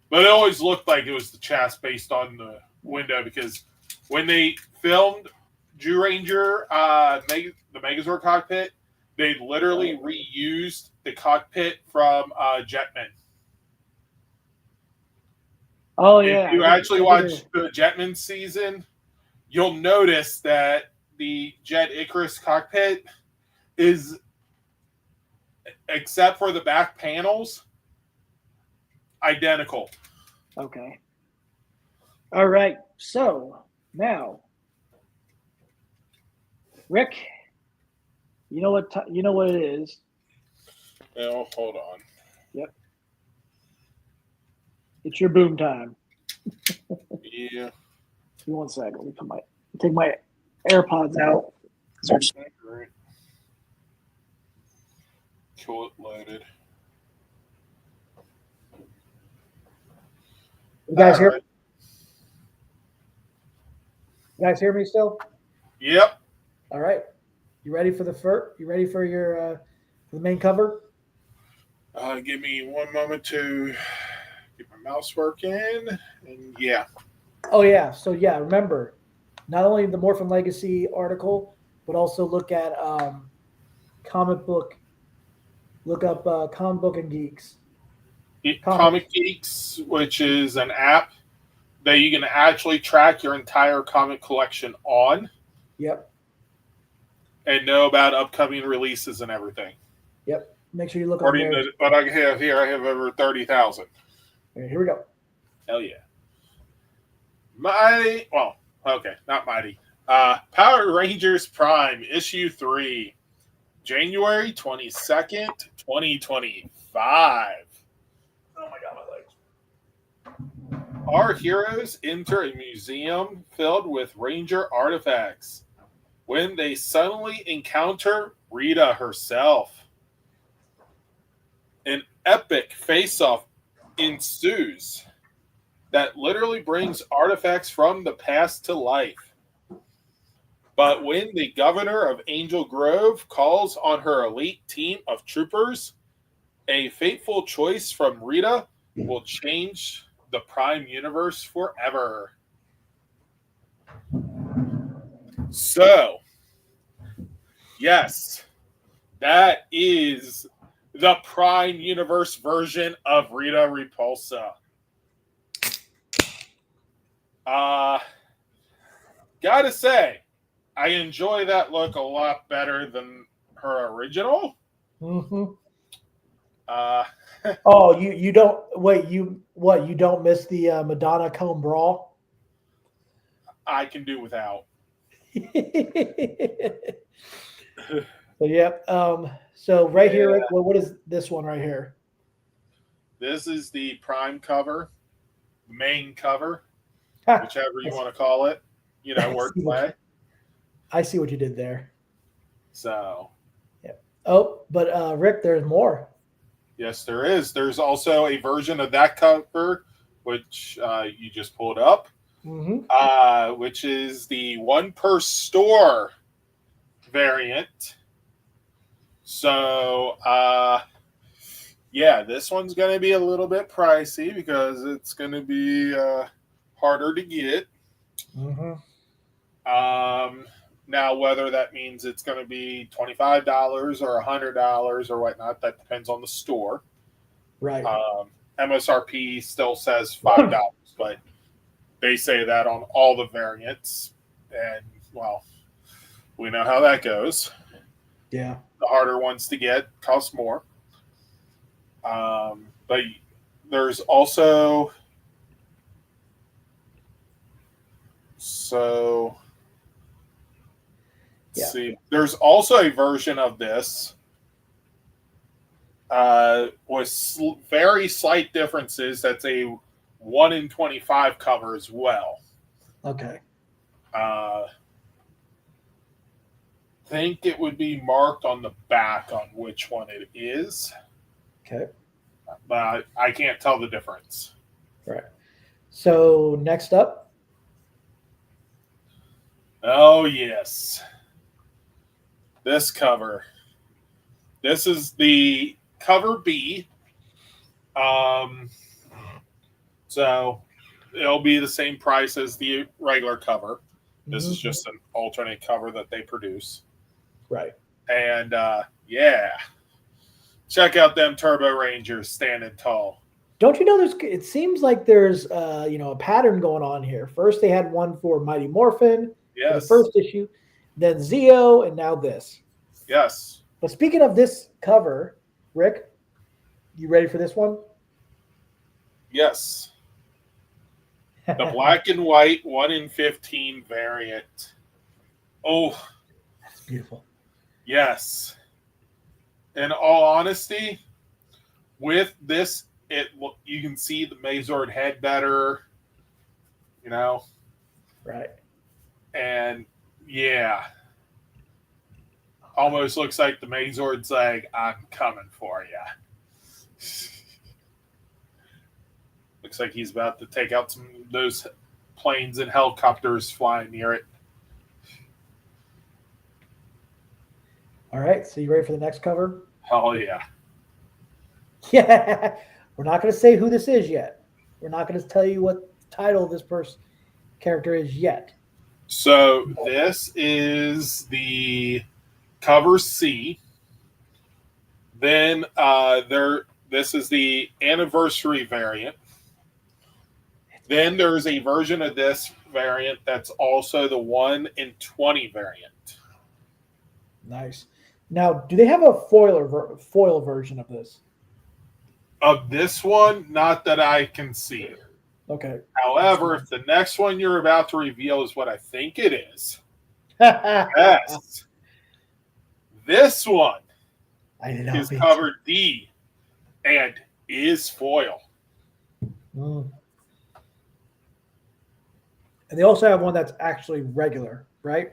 But it always looked like it was the chest based on the window because when they filmed Jew Ranger, the Megazord cockpit, they literally reused the cockpit from Jetman. Oh yeah. If you actually watch the Jetman season, you'll notice that the Jet Icarus cockpit is, except for the back panels, identical. Okay. All right. So now, Rick, you know what it is. Oh, hold on. Yep. It's your boom time. Yeah. Give me 1 second. Let me take my AirPods out. Great. Cool, it loaded. You guys hear? Right. You guys hear me still? Yep. All right. You ready for You ready for your the main cover? Give me one moment to get my mouse working, and yeah. Oh yeah. So yeah, remember, not only the Morphin Legacy article, but also look at comic book. Look up Comic Book and Geeks. Comic Geeks, which is an app that you can actually track your entire comic collection on. Yep. And know about upcoming releases and everything. Yep. Make sure you look on According there. to what I have here, I have over 30,000. Here we go. Hell yeah. Mighty, well, okay, not Mighty. Power Rangers Prime, Issue 3, January 22nd, 2025. Oh my god, my legs. Our heroes enter a museum filled with Ranger artifacts when they suddenly encounter Rita herself. An epic face-off ensues that literally brings artifacts from the past to life. But when the governor of Angel Grove calls on her elite team of troopers, a fateful choice from Rita will change the Prime universe forever. So, yes, that is the Prime universe version of Rita Repulsa. Gotta say, I enjoy that look a lot better than her original. Mm-hmm. Oh, you don't wait. You don't miss the Madonna comb brawl? I can do without. So yep. So right here, Rick, what is this one right here? This is the Prime cover, main cover, Ha, whichever you want to call it. Wordplay. I see what you did there. So. Yep. Oh, but Rick, there's more. Yes, there is. There's also a version of that cover, which you just pulled up, which is the one per store variant. So, this one's going to be a little bit pricey because it's going to be harder to get. Now, whether that means it's going to be $25 or $100 or whatnot, that depends on the store. Right. MSRP still says $5, but they say that on all the variants. And, well, we know how that goes. Yeah. The harder ones to get cost more. But there's also... Let's see. There's also a version of this with very slight differences. That's a 1 in 25 cover as well. Okay. Think it would be marked on the back on which one it is. Okay. But I can't tell the difference. Right. So next up. Oh, yes. This cover. This is the cover B. So it'll be the same price as the regular cover. This is just an alternate cover that they produce. Right. And check out them Turbo Rangers standing tall. Don't you know it seems like there's a pattern going on here. First they had one for Mighty Morphin for the first issue, then Zeo, and now this. Yes. But speaking of this cover, Rick, you ready for this one? Yes. The black and white 1 in 15 variant. Oh, that's beautiful. Yes. In all honesty, with this, you can see the Mazord head better, Right. And almost looks like the Mazord's like, I'm coming for you. Looks like he's about to take out some of those planes and helicopters flying near it. All right, so you ready for the next cover? Oh, yeah. Yeah. We're not going to say who this is yet. We're not going to tell you what title this character is yet. So this is the cover C. Then this is the anniversary variant. Then there's a version of this variant that's also the 1 in 20 variant. Nice. Now, do they have a foil version of this? Of this one, not that I can see. Okay. However, if the next one you're about to reveal is what I think it is, yes, this one I know. is cover D and is foil. Mm. And they also have one that's actually regular, right?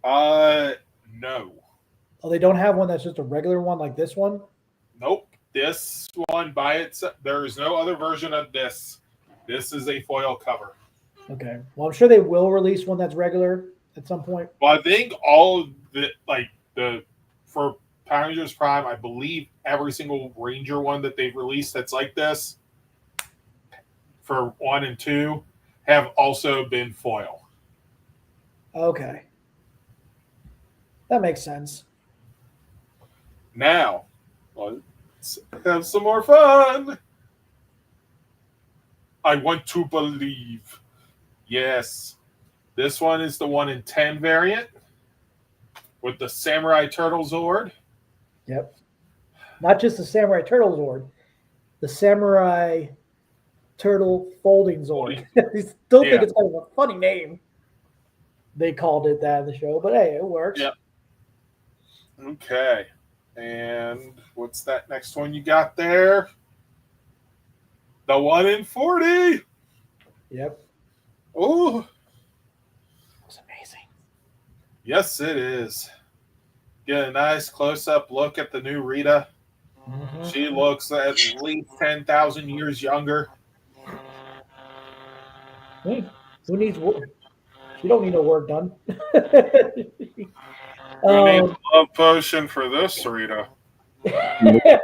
No. Oh, they don't have one that's just a regular one like this one? Nope. This one by itself, there is no other version of this. This is a foil cover. Okay. Well, I'm sure they will release one that's regular at some point. Well, I think all of the for Power Rangers Prime, I believe every single Ranger one that they've released that's like this for 1 and 2 have also been foil. Okay. That makes sense. Now, let's have some more fun. I want to believe. Yes. This one is the 1 in 10 variant with the Samurai Turtle Zord. Yep. Not just the Samurai Turtle Zord, the Samurai Turtle Folding Zord. I still think it's kind of a funny name. They called it that in the show, but hey, it works. Yep. Okay. And what's that next one you got there? The 1 in 40. Yep. Oh. That's amazing. Yes, it is. Get a nice close-up look at the new Rita. Mm-hmm. She looks at least 10,000 years younger. Hey, who needs work? She don't need no work done. Who needs a love potion for this, Rita? Yeah.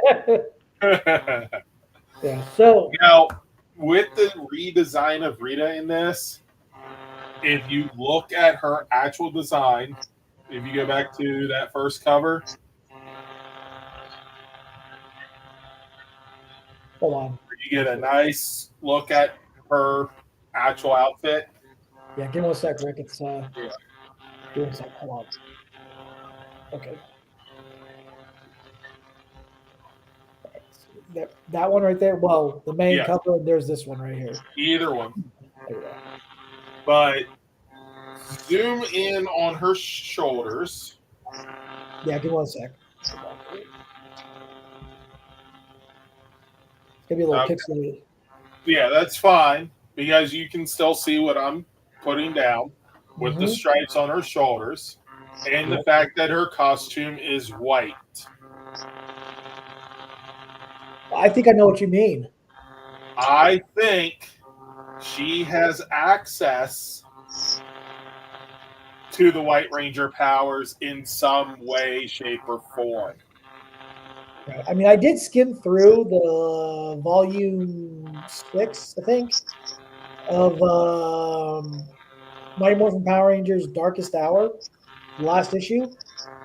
So Now, with the redesign of Rita in this, if you look at her actual design, if you go back to that first cover, hold on. you get a nice look at her actual outfit. Yeah, give me 1 sec, Rick. It's give me 1 sec. Hold on. Okay. That one right there. Well, the main cover, and there's this one right here. Either one. There we go. But zoom in on her shoulders. Yeah, give me 1 sec. It's gonna be a little pixelated. Yeah, that's fine because you can still see what I'm putting down with the stripes on her shoulders and the fact that her costume is white. I think I know what you mean. I think she has access to the White Ranger powers in some way, shape, or form. Right. I mean, I did skim through the volume 6, I think, of Mighty Morphin Power Rangers Darkest Hour, the last issue.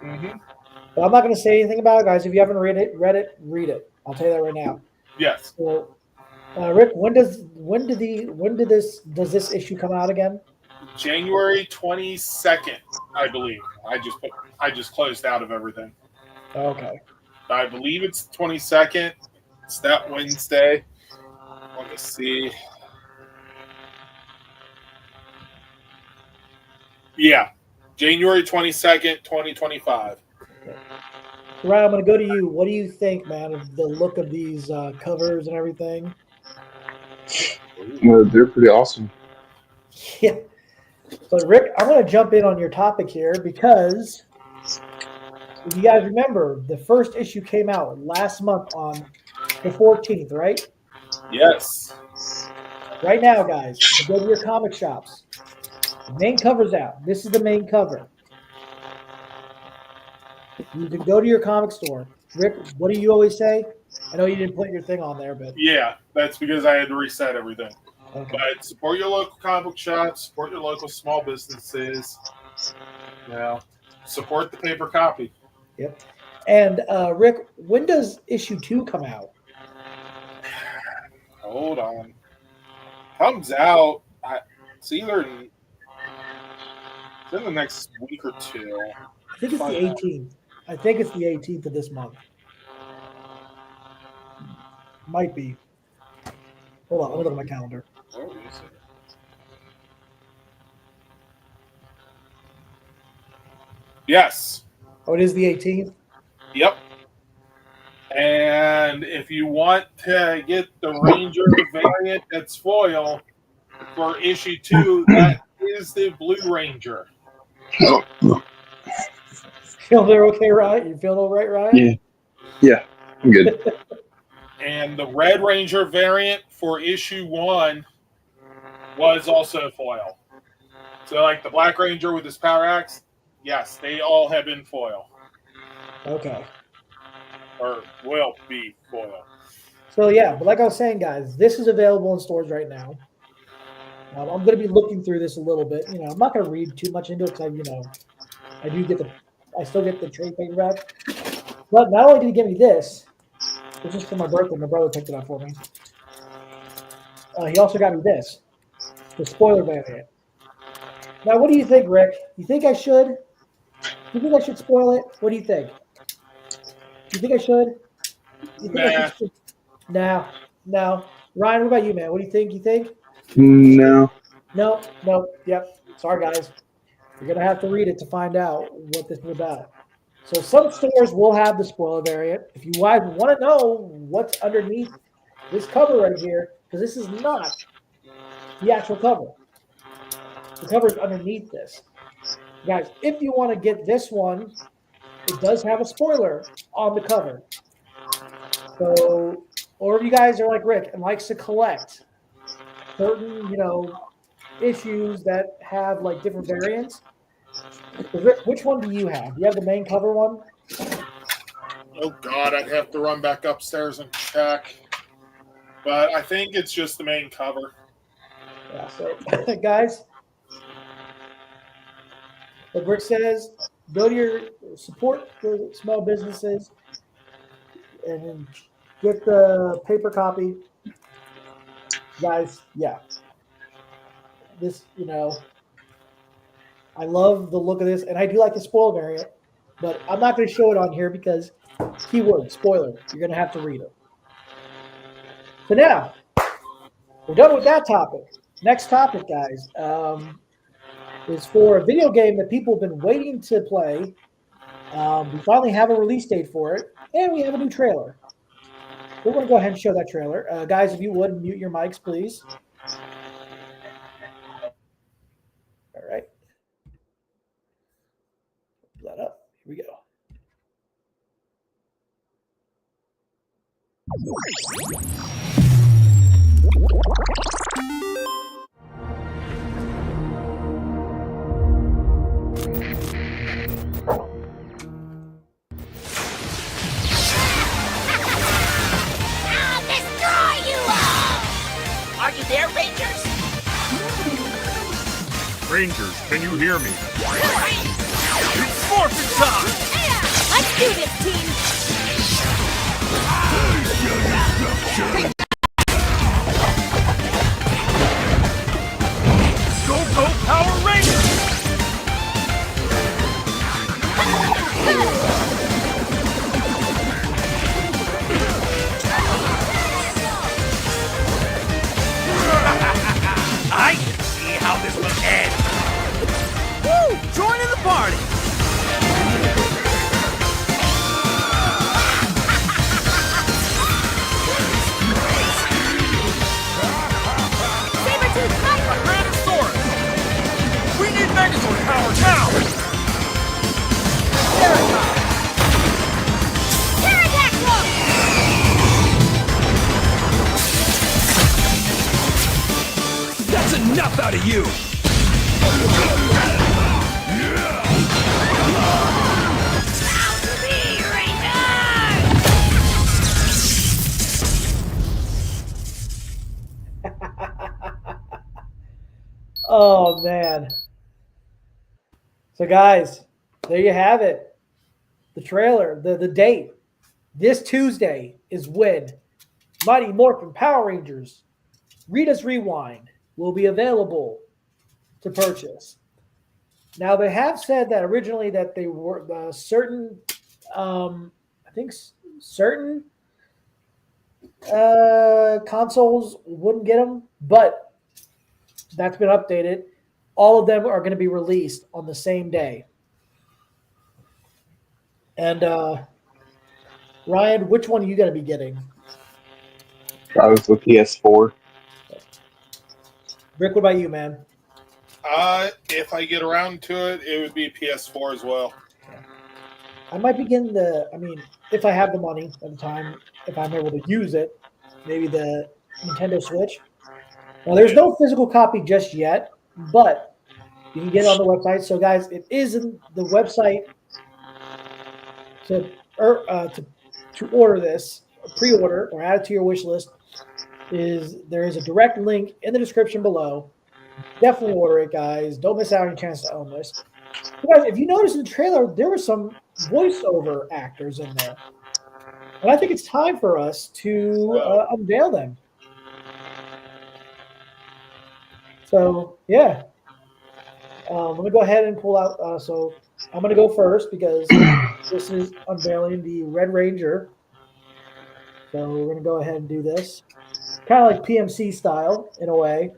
Mm-hmm. But I'm not going to say anything about it, guys. If you haven't read it. I'll tell you that right now. Yes. So, Rick, does this issue come out again? January 22nd, I believe. I just closed out of everything. Okay. I believe it's 22nd. It's that Wednesday. Let me see. Yeah, January 22nd, 2025. Okay. Ryan, I'm going to go to you. What do you think, man, of the look of these covers and everything? Well, they're pretty awesome. Yeah. So, Rick, I'm going to jump in on your topic here because if you guys remember, the first issue came out last month on the 14th, right? Yes. Right now, guys, you go to your comic shops. The main cover's out. This is the main cover. You can go to your comic store. Rick, what do you always say? I know you didn't put your thing on there, but yeah, that's because I had to reset everything. Okay. But support your local comic shops, support your local small businesses. Support the paper copy. Yep. And Rick, when does issue 2 come out? Hold on. Comes out. It's either in the next week or two. I think it's the 18th. I think it's the 18th of this month. Might be. Hold on, let me look at my calendar. Oh, is it? Yes. Oh, it is the 18th? Yep. And if you want to get the Ranger variant that's foil for issue 2, that is the Blue Ranger. Feeling okay, Ryan? You feeling all right, Ryan? Yeah, I'm good. And the Red Ranger variant for issue 1 was also foil. So, like the Black Ranger with his power axe, yes, they all have been foil. Okay. Or will be foil. So, yeah, but like I was saying, guys, this is available in stores right now. I'm going to be looking through this a little bit. You know, I'm not going to read too much into it because I still get the trade paperback. But not only did he give me this, which is for my birthday, my brother picked it up for me. He also got me this, the spoiler variant. Now, what do you think, Rick? You think I should? You think I should spoil it? What do you think? You think I should? You think I should? No. Ryan, what about you, man? What do you think? You think? No. No. Yep. Sorry, guys. You're gonna have to read it to find out what this is about. So some stores will have the spoiler variant. If you guys want to know what's underneath this cover right here, because this is not the actual cover. The cover is underneath this. Guys, if you want to get this one, it does have a spoiler on the cover. So, or if you guys are like Rick and likes to collect certain, issues that have like different variants. Rick, which one do you have? Do you have the main cover one? Oh God, I'd have to run back upstairs and check. But I think it's just the main cover. Yeah, so guys, like Rick says, go to your support the small businesses and then get the paper copy. Guys, yeah. This, I love the look of this, and I do like the spoil variant, but I'm not going to show it on here because keyword spoiler. You're going to have to read it. So now we're done with that topic. Next topic, guys, is for a video game that people have been waiting to play. We finally have a release date for it, and we have a new trailer. We're going to go ahead and show that trailer. Guys, if you would, mute your mics, please. All right. Put that up. Here we go. I'll destroy you all! Are you there, Rangers? Rangers, can you hear me? It's forfeit time! Let's do this, team! Go, Power Rangers! I can see how this will end. Woo! Join in the party! Saber-tooth fighter! Tyrannosaurus! We need Megazord power now! Pterodactyl! That's enough out of you! Bow to me, Rangers! Oh, man. So, guys, there you have it. The trailer, the date. This Tuesday is when Mighty Morphin Power Rangers Rita's Rewind will be available to purchase. Now, they have said that originally that they were certain I think certain consoles wouldn't get them, but that's been updated. All of them are going to be released on the same day. And Ryan, which one are you going to be getting? Probably for PS4. Rick, what about you, man? If I get around to it, it would be PS4 as well. I might be getting if I have the money at the time, if I'm able to use it, maybe the Nintendo Switch. Now, there's no physical copy just yet, but you can get it on the website. So, guys, it is in the website to order this, pre-order, or add it to your wish list. There is a direct link in the description below. Definitely order it, guys. Don't miss out on your chance to own this. So guys, if you notice in the trailer, there were some voiceover actors in there. And I think it's time for us to unveil them. So, yeah. I'm going to go ahead and pull out. So I'm going to go first because this is unveiling the Red Ranger. So we're going to go ahead and do this. Kind of like PMC style in a way.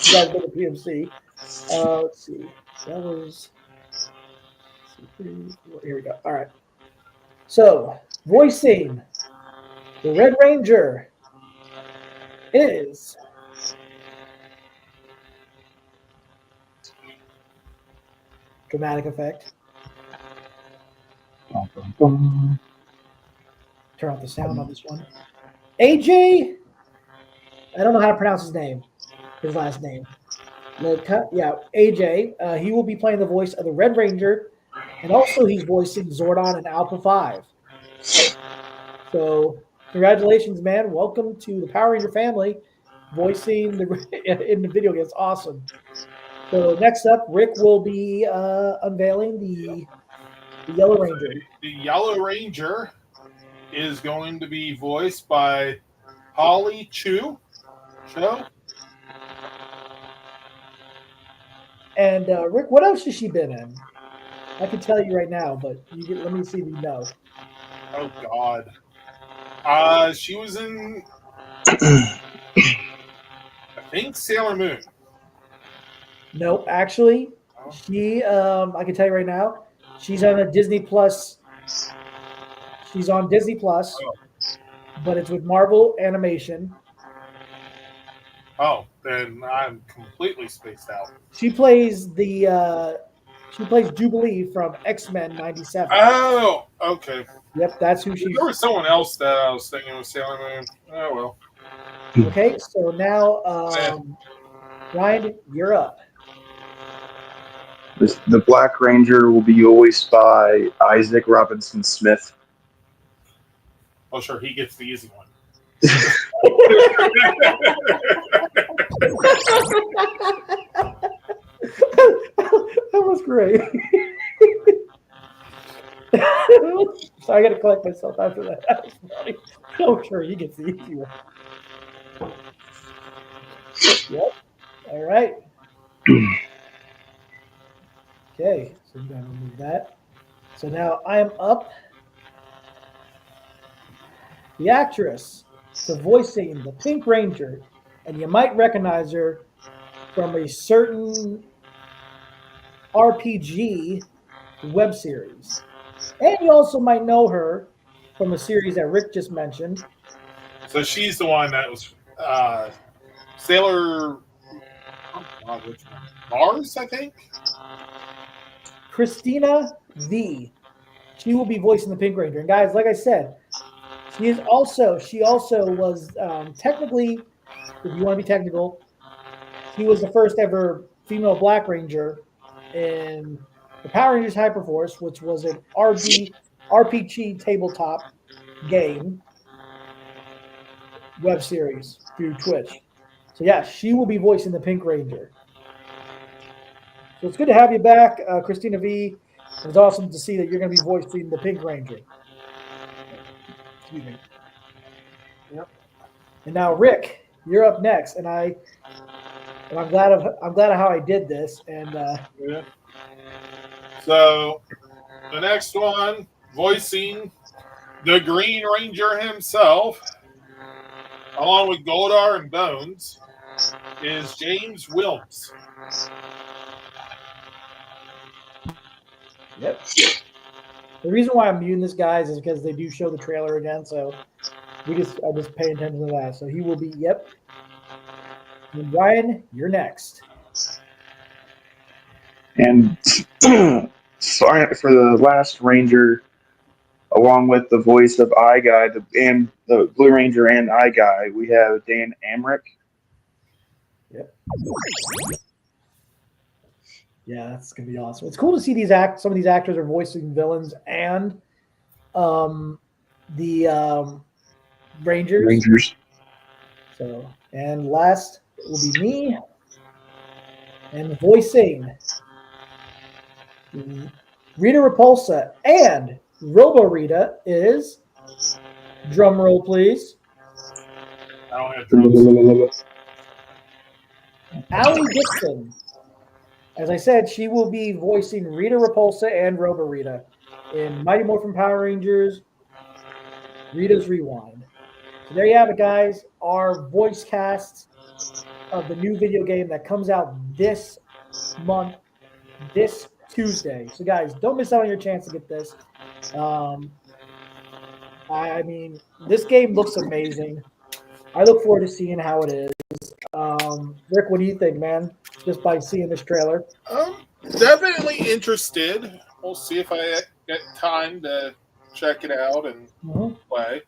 You guys go to PMC. Let's see. That was... Here we go. All right. So, voicing the Red Ranger is dramatic effect. Turn off the sound on this one. AJ, I don't know how to pronounce his last name. AJ. He will be playing the voice of the Red Ranger, and also he's voicing Zordon and Alpha 5. So, congratulations, man. Welcome to the Power Ranger family, voicing in the video games. Awesome. So, next up, Rick will be unveiling the Yellow Ranger. The Yellow Ranger is going to be voiced by Holly Cho. And Rick, what else has she been in? I can tell you right now, but let me see if you know. Oh God, she was in, I think, Sailor Moon. No, actually, she. I can tell you right now, she's on a Disney Plus. She's on Disney Plus, but it's with Marvel Animation. Oh, then I'm completely spaced out. She plays Jubilee from X-Men '97. Oh, okay. Yep, that's who she. There was someone else that I was thinking was Sailor Moon. Oh well. Okay, so now, Ryan, you're up. The Black Ranger will be voiced by Isaac Robinson Smith. Oh, sure, he gets the easy one. That was great. So I got to collect myself after that. That was funny. Oh, sure, he gets the easy one. Yep. All right. Okay, so we're going to remove that. So now I am up. The actress for voicing the Pink Ranger, and you might recognize her from a certain RPG web series. And you also might know her from a series that Rick just mentioned. So she's the one that was Sailor Mars, I think. Christina V. She will be voicing the Pink Ranger. And guys, like I said, she also was technically, if you want to be technical, she was the first ever female Black Ranger in the Power Rangers Hyperforce, which was an RPG tabletop game web series through Twitch. So yeah, she will be voicing the Pink Ranger. So it's good to have you back, Christina V. It's awesome to see that you're going to be voicing the Pink Ranger. Excuse me. Yep. And now, Rick, you're up next, and I'm glad of how I did this. And yeah. So the next one voicing the Green Ranger himself, along with Goldar and Bones, is James Wilms. Yep. The reason why I'm muting this, guys, is because they do show the trailer again, so I just pay attention to that. So he will be, yep. And Ryan, you're next. And sorry for the last Ranger, along with the voice of Eye Guy and the Blue Ranger and Eye Guy, we have Dan Amrich. Yep. Yeah, that's gonna be awesome. It's cool to see some of these actors are voicing villains and the Rangers. So, and last will be me, and voicing Rita Repulsa and Robo Rita is, drum roll please, I don't have drums. Allie Dixon. As I said, she will be voicing Rita Repulsa and Robo Rita in Mighty Morphin Power Rangers Rita's Rewind. So there you have it, guys. Our voice casts of the new video game that comes out this month, this Tuesday. So, guys, don't miss out on your chance to get this. I mean, this game looks amazing. I look forward to seeing how it is. Rick, what do you think, man? Just by seeing this trailer. Definitely interested. We'll see if I get time to check it out and play.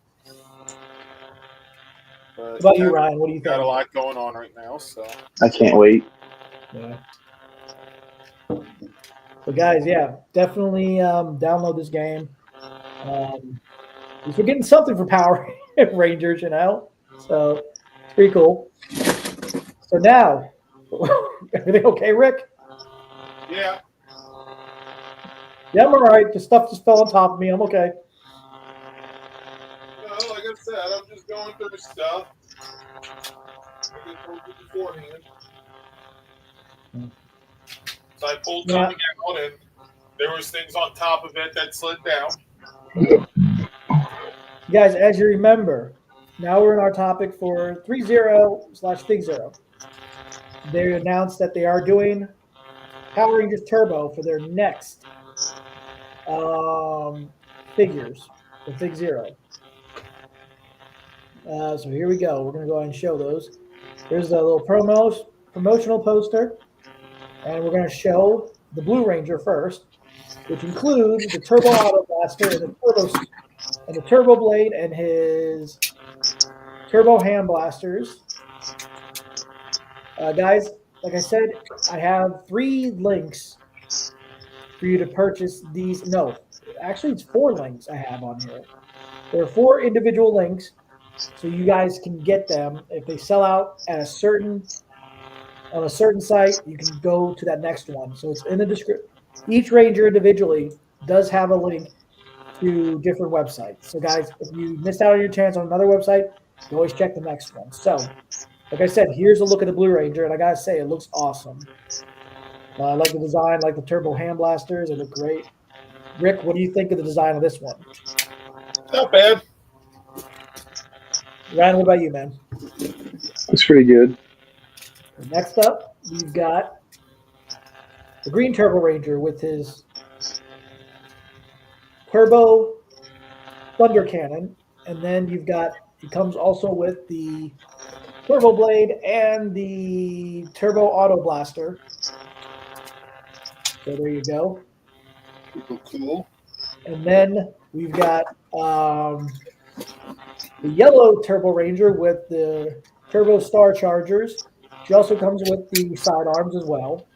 But what about you, Ryan? What do you think? Got a lot going on right now, so I can't wait. Yeah. So, guys, yeah, definitely download this game. We're getting something for Power Rangers, you know? So, it's pretty cool. So now, everything okay, Rick? yeah. Yeah, I'm all right. The stuff just fell on top of me. I'm okay. Well, like I said, I'm just going through stuff. I just told you beforehand. So I pulled something out, and there was things on top of it that slid down. Guys, as you remember, now we're in our topic for FigZero. They announced that they are doing Power Rangers Turbo for their next figures, the FigZero. So here we go. We're going to go ahead and show those. Here's a little promotional poster, and we're going to show the Blue Ranger first, which includes the Turbo Auto Blaster and the Turbo Blade and his Turbo Hand Blasters. Guys, like I said, I have 3 links for you to purchase these. No, actually, it's 4 links I have on here. There are 4 individual links, so you guys can get them. If they sell out at on a certain site, you can go to that next one. So it's in the description. Each Ranger individually does have a link to different websites. So, guys, if you missed out on your chance on another website, you always check the next one. So, like I said, here's a look at the Blue Ranger, and I gotta say, it looks awesome. I like the design, like the Turbo Hand Blasters. They look great. Rick, what do you think of the design of this one? Not bad. Ryan, what about you, man? Looks pretty good. Next up, we've got the Green Turbo Ranger with his Turbo Thunder Cannon, and then he comes also with the Turbo Blade and the Turbo Auto Blaster. So there you go. Cool. And then we've got the yellow Turbo Ranger with the Turbo Star Chargers. She also comes with the sidearms as well.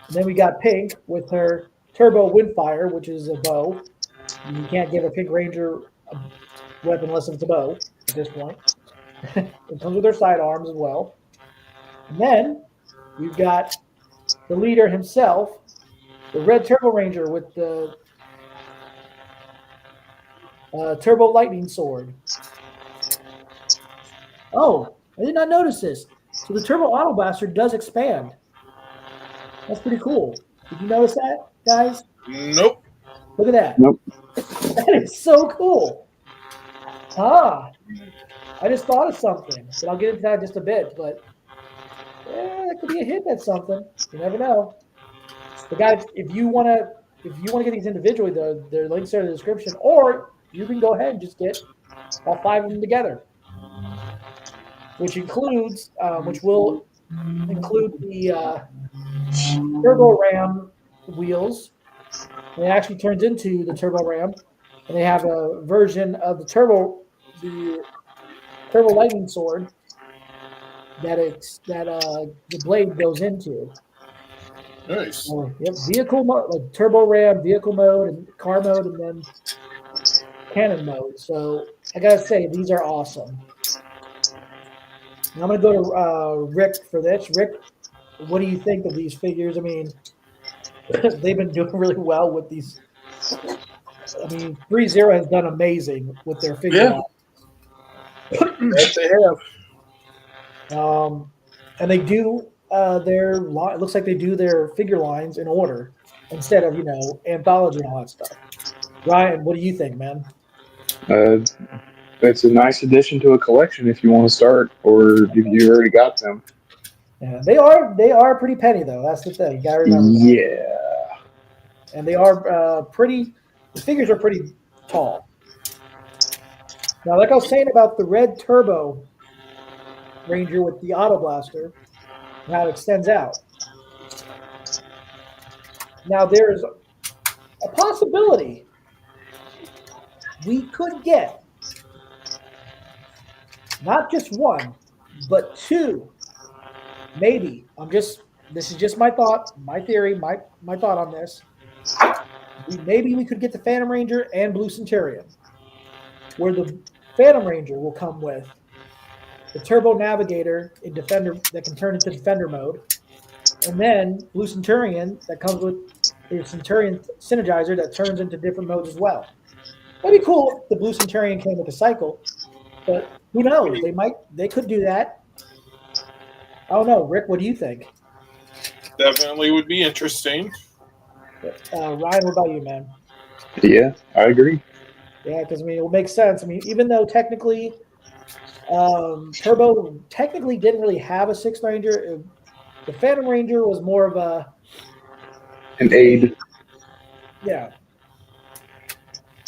And then we got Pink with her Turbo Windfire, which is a bow. You can't give a Pink Ranger a weapon unless it's a bow at this point. It comes with her sidearms as well. And then we've got the leader himself, the Red Turbo Ranger with the Turbo Lightning Sword. Oh, I did not notice this. So the Turbo Auto Blaster does expand. That's pretty cool. Did you notice that, guys? Nope. Look at that. Nope. That is so cool. I just thought of something, but I'll get into that in just a bit. But that could be a hint at something. You never know. But guys, if you want to get these individually, their links are in the description, or you can go ahead and just get all 5 of them together, which will include the Turbo Ram wheels. And it actually turns into the Turbo Ram, and they have a version of the Turbo Lightning Sword that the blade goes into. Nice. Yep, vehicle mode, like Turbo Ram vehicle mode and car mode, and then cannon mode. So I gotta say, these are awesome. Now I'm gonna go to Rick for this. Rick, what do you think of these figures? I mean, they've been doing really well with these. I mean, FigZero has done amazing with their figure Yeah. line. That they have. And they do it looks like they do their figure lines in order instead of anthology and all that stuff. Ryan, what do you think, man? It's a nice addition to a collection if you want to start, or if you already got them. Yeah, they are pretty penny though. That's the thing. You gotta remember that. Yeah. And they are pretty. The figures are pretty tall. Now, like I was saying about the red Turbo Ranger with the Auto Blaster, and how it extends out. Now, there's a possibility we could get not just one, but 2. Maybe. This is just my thought, my theory, my thought on this. Maybe we could get the Phantom Ranger and Blue Centurion, where the Phantom Ranger will come with the Turbo Navigator in Defender that can turn into Defender mode, and then Blue Centurion that comes with the Centurion Synergizer that turns into different modes as well. That'd be cool if the Blue Centurion came with a cycle, but who knows? They could do that. I don't know. Rick, what do you think? Definitely would be interesting. Ryan, what about you, man? Yeah, I agree. Yeah, because it will make sense. Even though technically Turbo technically didn't really have a 6th Ranger, the Phantom Ranger was more of An aid. Yeah.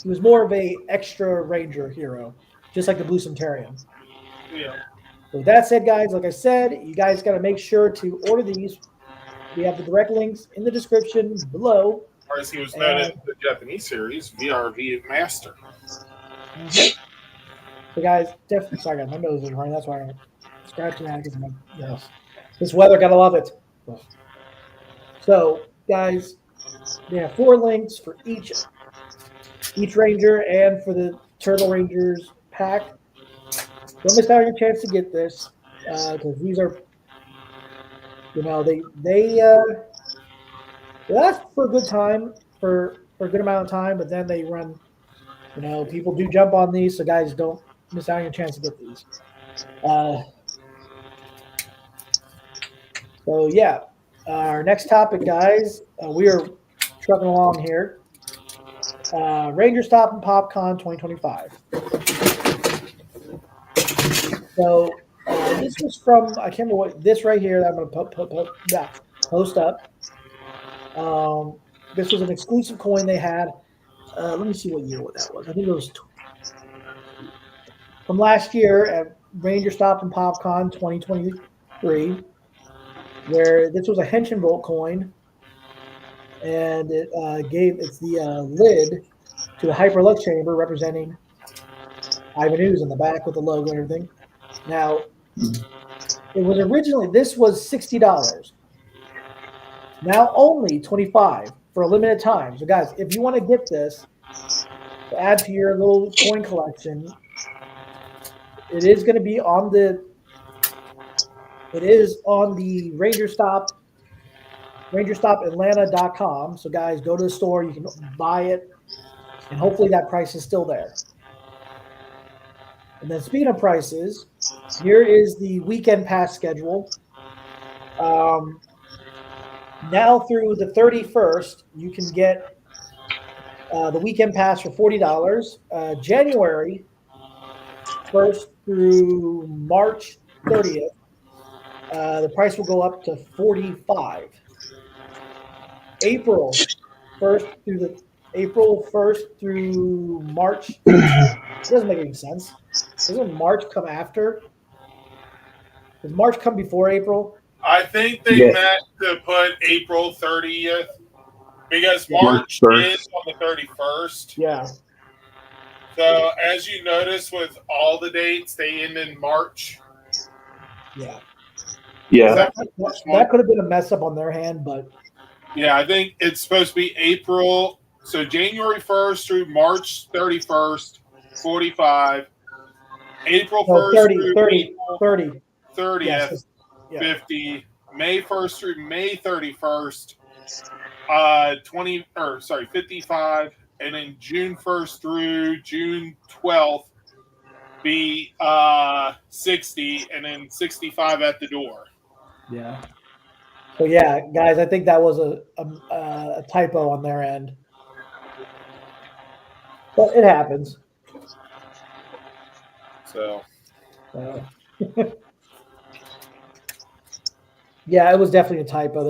He was more of a extra Ranger hero, just like the Blue Centurion. Yeah. With that said, guys, like I said, you guys got to make sure to order these. We have the direct links in the description below. Or as he was known in the Japanese series, VRV Master. So, guys, definitely. Sorry, guys, my nose is running. That's why I'm scratching that because this weather. Gotta love it. So, guys, they have 4 links for each Ranger and for the Turbo Rangers pack. Don't miss out on your chance to get this because these are, they last for a good time for a good amount of time, but then they run. People do jump on these, so guys, don't miss out on your chance to get these. So yeah, our next topic, guys, we are trucking along here. Ranger Stop and PopCon 2025. So this was from, I can't remember what, this right here that I'm going to post up. This was an exclusive coin they had. Let me see what year that was. I think it was from last year at Ranger Stop and PopCon 2023, where this was a Henshin Bolt coin, and it's the lid to a Hyperlux chamber representing Ivan Ooze in the back with the logo and everything. Now, this was $60. Now only $25 for a limited time. So guys, if you want to get this to add to your little coin collection, it is going to be on the rangerstopatlanta.com. So guys, go to the store, you can buy it, and hopefully that price is still there. And then speaking of prices, here is the weekend pass schedule. Now through the 31st, you can get The weekend pass for $40. January 1st through March 30th, the price will go up to $45. April 1st through March 18th. It doesn't make any sense. Doesn't March come after? Does March come before April? I think they Yeah. meant to put April 30th because Yeah. March March is on the 31st. Yeah. So as you notice with all the dates, they end in March. Yeah. Yeah. That could have been a mess up on their hand, but Yeah, I think it's supposed to be April. So January 1st through March 31st, 45. April no, 1st 30, through 30, April 30. 30th, Yes. Yeah. 50. May 1st through May 31st, 55. And then June 1st through June 12th be 60, and then 65 at the door. Yeah. So yeah, guys, I think that was a typo on their end, but it happens. So Yeah, it was definitely a typo.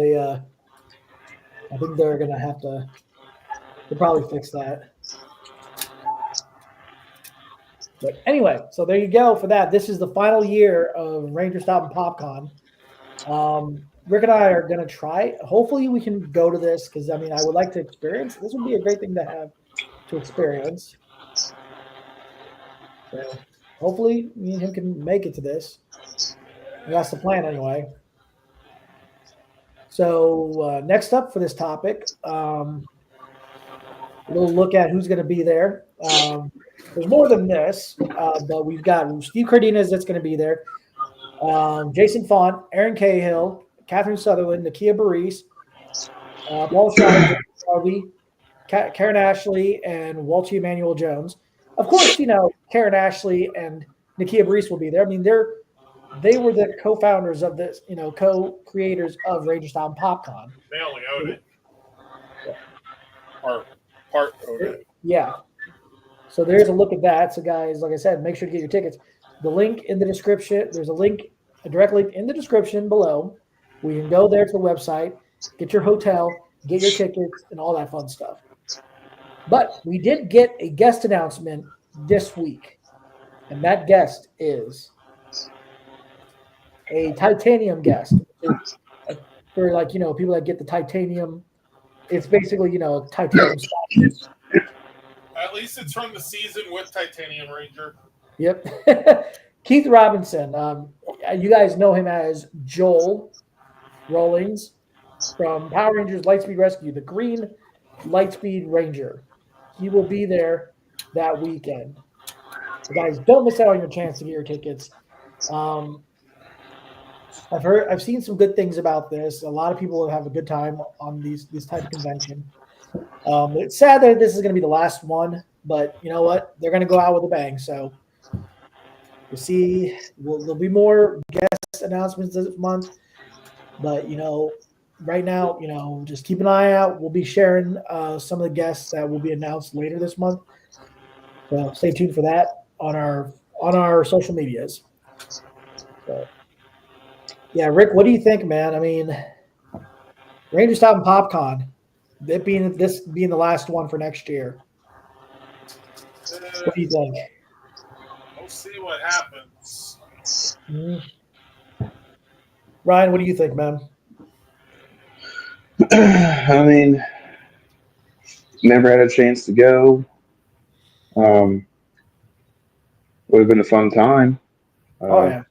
I think they're gonna have to. They'll probably fix that. But anyway, so there you go for that. This is the final year of Ranger Stop and PopCon. Rick and I are going to try. Hopefully, we can go to this because I mean, I would like to experience. This would be a great thing to have to experience. So hopefully, me and him can make it to this. And that's the plan, anyway. So next up for this topic, we'll look at who's going to be there. There's more than this, but we've got Steve Cardenas that's going to be there. Jason Font, Aaron Cahill, Catherine Sutherland, Nakia Burris, Paul Schreiber, Harvey, Karen Ashley, and Walter Emmanuel Jones. Of course, you know, Karen Ashley and Nakia Burris will be there. I mean, they were the co-founders of this, you know, co-creators of Ranger Style and PopCon. They only own it. Or part own it. Yeah. So there's a look at that. So guys, like I said, make sure to get your tickets. The link in the description, there's a direct link in the description below. We can go there to the website, get your hotel, get your tickets, and all that fun stuff. But we did get a guest announcement this week, and that guest is a titanium guest. For like, you know, people that get the titanium, it's basically, you know, titanium statues. At least it's from the season with Titanium Ranger. Yep. Keith Robinson. You guys know him as Joel Rawlings from Power Rangers Lightspeed Rescue, the green Lightspeed Ranger. He will be there that weekend. So guys, don't miss out on your chance to get your tickets. I've seen some good things about this. A lot of people have a good time on this type of convention. It's sad that this is going to be the last one, but you know what? They're going to go out with a bang. So we'll see. There'll be more guest announcements this month, but you know, right now, you know, just keep an eye out. We'll be sharing some of the guests that will be announced later this month. So stay tuned for that on our social medias. So, yeah, Rick, what do you think, man? I mean, Ranger Stop and PopCon, this being the last one for next year. What do you think? We'll see what happens. Mm-hmm. Ryan, what do you think, man? I mean, never had a chance to go. Would have been a fun time. Oh yeah.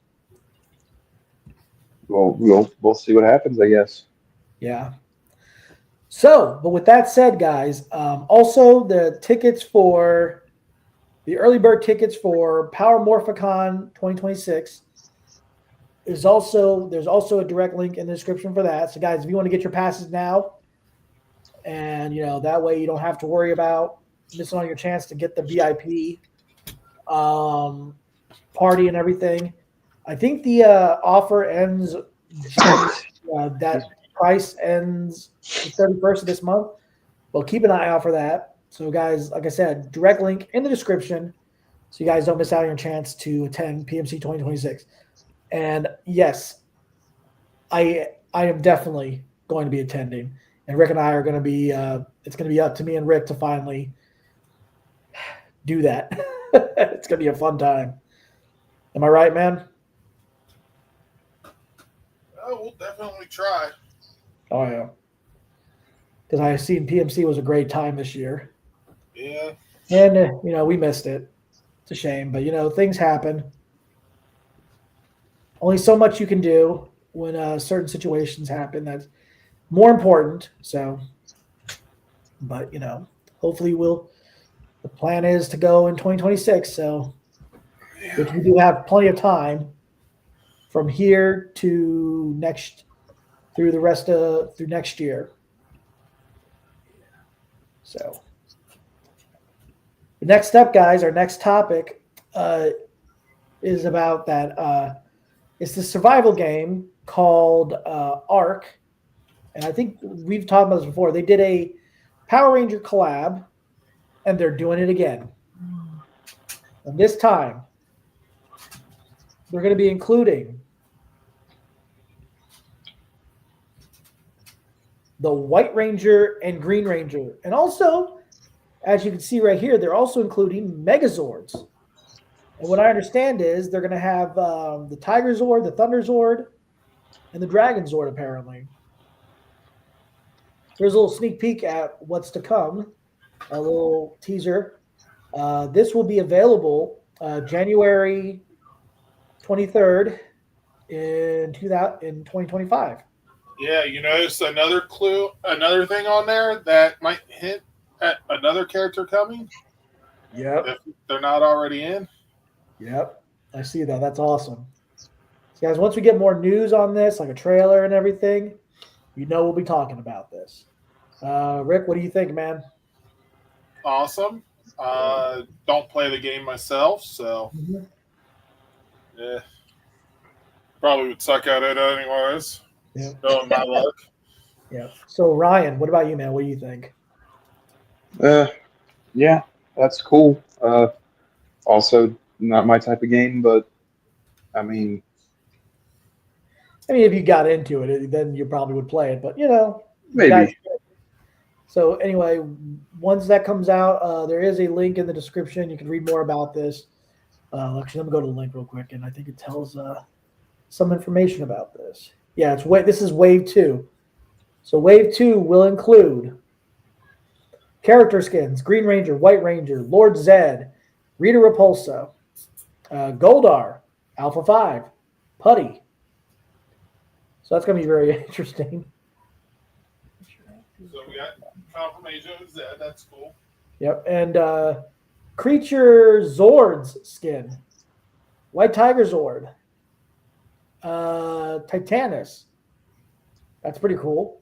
Well, we'll see what happens, I guess. Yeah. So, but with that said, guys, also the tickets for the early bird tickets for Power Morphicon 2026 there's also a direct link in the description for that. So, guys, if you want to get your passes now, and you know that way you don't have to worry about missing on your chance to get the VIP party and everything. I think the offer ends. That price ends the 31st of this month. Well, keep an eye out for that. So, guys, like I said, direct link in the description so you guys don't miss out on your chance to attend PMC 2026. And yes, I am definitely going to be attending. And Rick and I are going to be, it's going to be up to me and Rick to finally do that. It's going to be a fun time. Am I right, man? Oh, we'll definitely try. Oh, yeah. Because I seen PMC was a great time this year. Yeah. And, we missed it. It's a shame. But, things happen. Only so much you can do when certain situations happen that's more important. So, but, hopefully the plan is to go in 2026. So, which we do have plenty of time from here to through next year. So, next up, guys, our next topic is about that. It's the survival game called Ark. And I think we've talked about this before. They did a Power Ranger collab, and they're doing it again. And this time, they're going to be including the White Ranger and Green Ranger. And also, as you can see right here, they're also including Megazords. And what I understand is they're going to have the Tiger Zord, the Thunder Zord, and the Dragon Zord, apparently. Here's a little sneak peek at what's to come, a little teaser. This will be available January 23rd in 2025. Yeah, you notice another thing on there that might hint at another character coming? Yep. If they're not already in? Yep. I see that. That's awesome. So guys, once we get more news on this, like a trailer and everything, we'll be talking about this. Rick, what do you think, man? Awesome. Don't play the game myself, so yeah, probably would suck at it anyways. Yeah. Knowing my luck. Yeah. So Ryan, what about you, man? What do you think? Yeah, that's cool. Also, not my type of game, but I mean, if you got into it, then you probably would play it. But maybe. guys, so anyway, once that comes out, there is a link in the description. You can read more about this. Actually, let me go to the link real quick, and I think it tells some information about this. Yeah, this is Wave 2. So Wave 2 will include character skins: Green Ranger, White Ranger, Lord Zed, Rita Repulsa, Goldar, Alpha 5, Putty. So that's going to be very interesting. So we got confirmation of Zed. That's cool. Yep, and Creature Zord's skin, White Tiger Zord, Titanus. That's pretty cool.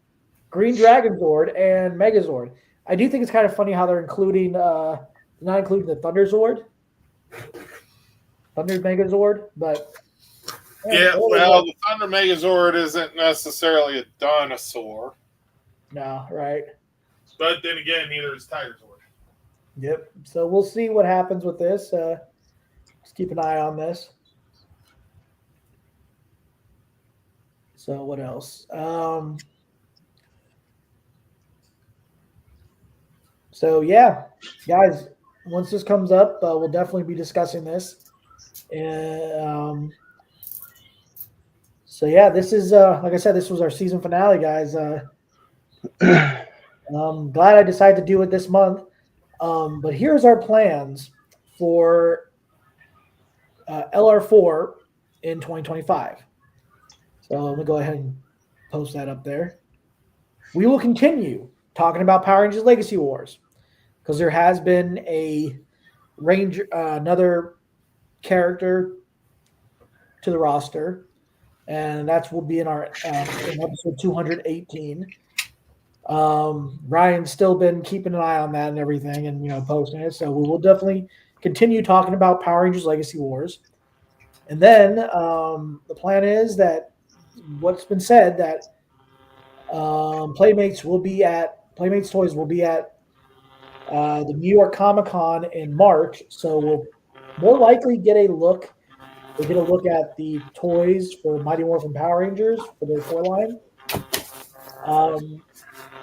Green Dragon Zord and Megazord. I do think it's kind of funny how they're not including the Thunder Zord, Thunder Megazord, but yeah, well, the Thunder Megazord isn't necessarily a dinosaur. No, right. But then again, neither is Tiger Zord. Yep. So we'll see what happens with this. Just keep an eye on this. So what else? So yeah, guys, once this comes up, we'll definitely be discussing this. And so yeah, this is like I said, this was our season finale, guys. I'm glad I decided to do it this month. But here's our plans for LR4 in 2025. So let me go ahead and post that up there. We will continue talking about Power Rangers Legacy Wars because there has been a another character to the roster, and that will be in our in episode 218. Ryan's still been keeping an eye on that and everything, and posting it. So we will definitely continue talking about Power Rangers Legacy Wars, and then the plan is that what's been said that Playmates Toys will be at the New York Comic Con in March. So we'll more likely get a look. We'll get a look at the toys for Mighty Morphin Power Rangers for their toy line.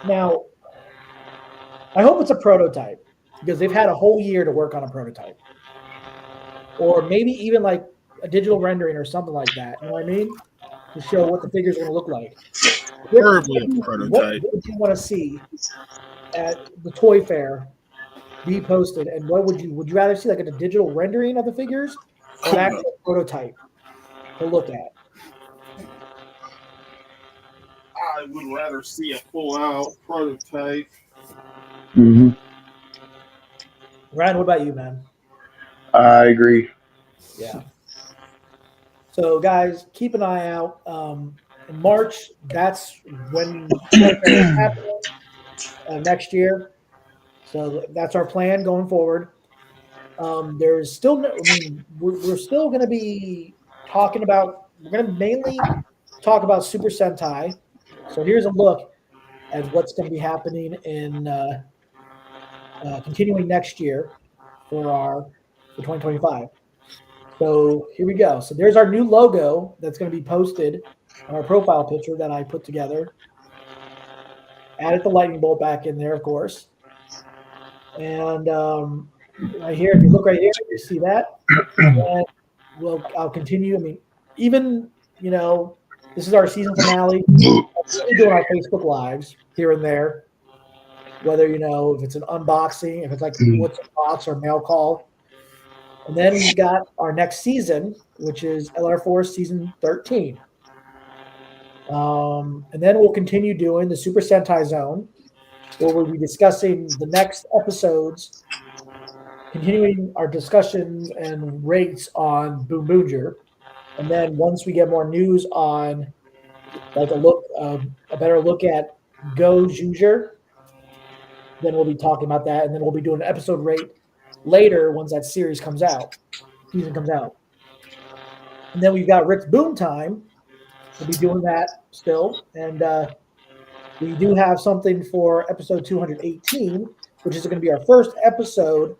Now, I hope it's a prototype because they've had a whole year to work on a prototype, or maybe even like a digital rendering or something like that. You know what I mean? To show what the figures are going to look like. Preferably a What prototype. would you want to see at the toy fair be posted, and what would you rather see, like a digital rendering of the figures or an actual prototype to look at? I would rather see a full out prototype. Mm-hmm. Ryan, what about you, man? I agree. Yeah. So, guys, keep an eye out. In March, that's when Toy Fair is happening next year. So that's our plan going forward. There's still, we're still going to be talking about. We're going to mainly talk about Super Sentai. So here's a look at what's going to be happening in continuing next year for 2025. So here we go. So there's our new logo that's going to be posted on our profile picture that I put together. Added the lightning bolt back in there, of course. And right here, if you look right here, you see that. And I'll continue. I mean, even, this is our season finale. We're doing our Facebook Lives here and there, whether, if it's an unboxing, if it's like what's a box or mail call. And then we've got our next season, which is LR4 season 13. And then we'll continue doing the Super Sentai Zone, where we'll be discussing the next episodes, continuing our discussions and rates on Boom Booger. And then once we get more news on, like a better look at Go Juger, then we'll be talking about that. And then we'll be doing an episode rate later once that season comes out. And then we've got Rick's Boom Time. We'll be doing that still. And we do have something for episode 218, which is going to be our first episode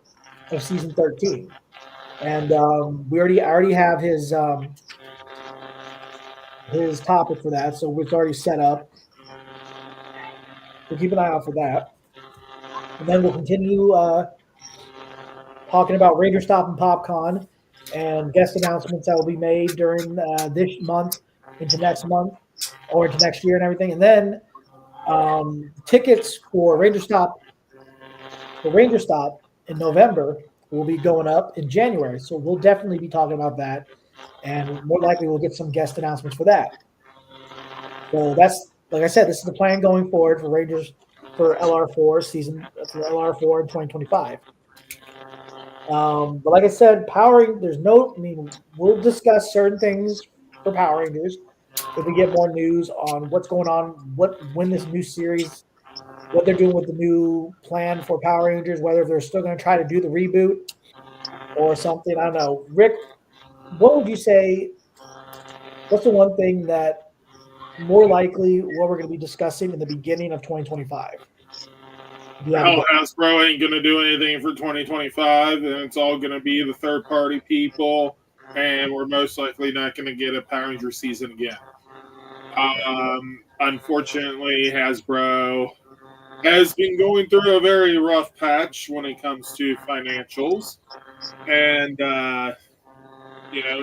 of season 13. And I already have his topic for that, so it's already set up. So keep an eye out for that. And then we'll continue talking about Ranger Stop and PopCon and guest announcements that will be made during this month into next month or into next year and everything. And then tickets for Ranger Stop in November will be going up in January. So we'll definitely be talking about that. And more likely we'll get some guest announcements for that. So that's, like I said, this is the plan going forward for Rangers for LR4 in 2025. But like I said, we'll discuss certain things for Power Rangers if we get more news on what's going on, when this new series, what they're doing with the new plan for Power Rangers, whether they're still going to try to do the reboot or something. I don't know. Rick, what would you say? What's the one thing that more likely what we're going to be discussing in the beginning of 2025? Hasbro ain't going to do anything for 2025, and it's all going to be the third-party people, and we're most likely not going to get a Power Ranger season again. Unfortunately, Hasbro has been going through a very rough patch when it comes to financials, and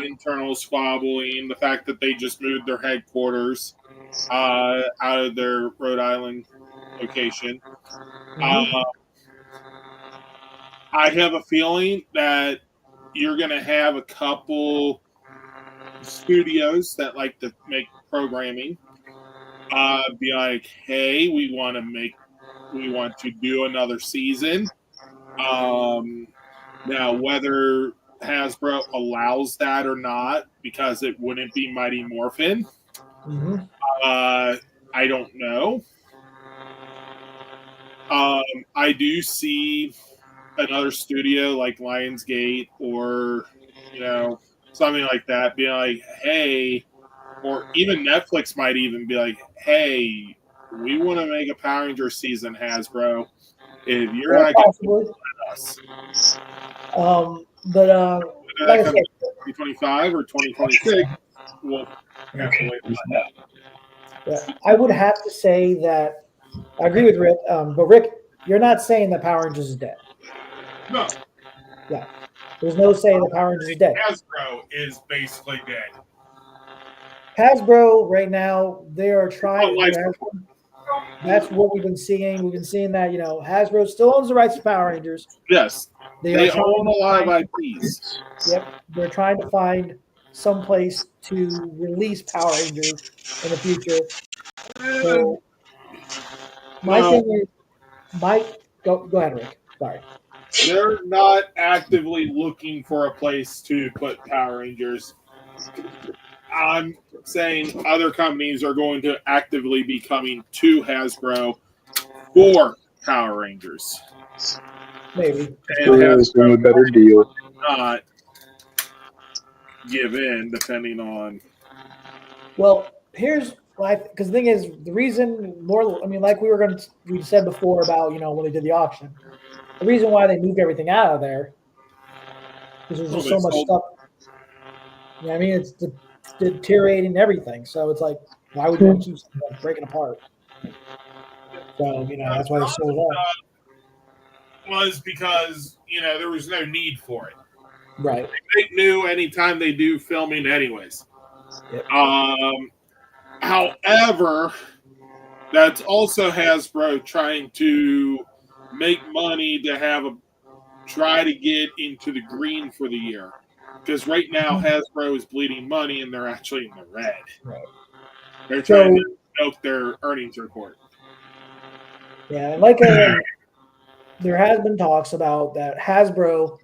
internal squabbling, the fact that they just moved their headquarters out of their Rhode Island location. I have a feeling that you're going to have a couple studios that like to make programming be like, hey, we want to do another season. Now, whether Hasbro allows that or not, because it wouldn't be Mighty Morphin, I don't know. I do see another studio like Lionsgate or something like that be like, hey, or even Netflix might even be like, hey, we want to make a Power Ranger season, Hasbro. If you're Yeah, not going possibly. to us, But like I said, 2025 or 2026, we'll have to wait. yeah, I would have to say that I agree with Rick. But Rick, you're not saying that Power Rangers is dead. No, Yeah, there's no saying that Power Rangers is dead. Hasbro is basically dead. Hasbro right now, they are trying. Life That's what we've been seeing. We've been seeing that Hasbro still owns the rights to Power Rangers. Yes, They they are trying own a to lot of find- IPs. Yep, they're trying to find some place to release Power Rangers in the future. So my No, thing is, go ahead, Rick. Sorry. they're not actively looking for a place to put Power Rangers. I'm saying other companies are going to actively be coming to Hasbro for Power Rangers. Maybe. And Hasbro is doing a better deal. not give in depending on. Well, here's why. Because the thing is, the reason more. I mean, like we said before about when they did the auction, the reason why they moved everything out of there because there's just so much stuff. You know what I mean? It's deteriorating everything. So it's like, why would you want to keep something breaking apart? So that's why they sold it off. Was because there was no need for it. Right. They knew anytime they do filming, anyways. Yep. However, that's also Hasbro trying to make money to try to get into the green for the year. Because right now Hasbro is bleeding money and they're actually in the red. Right. They're trying to milk their earnings report. Yeah, and there has been talks about that Hasbro.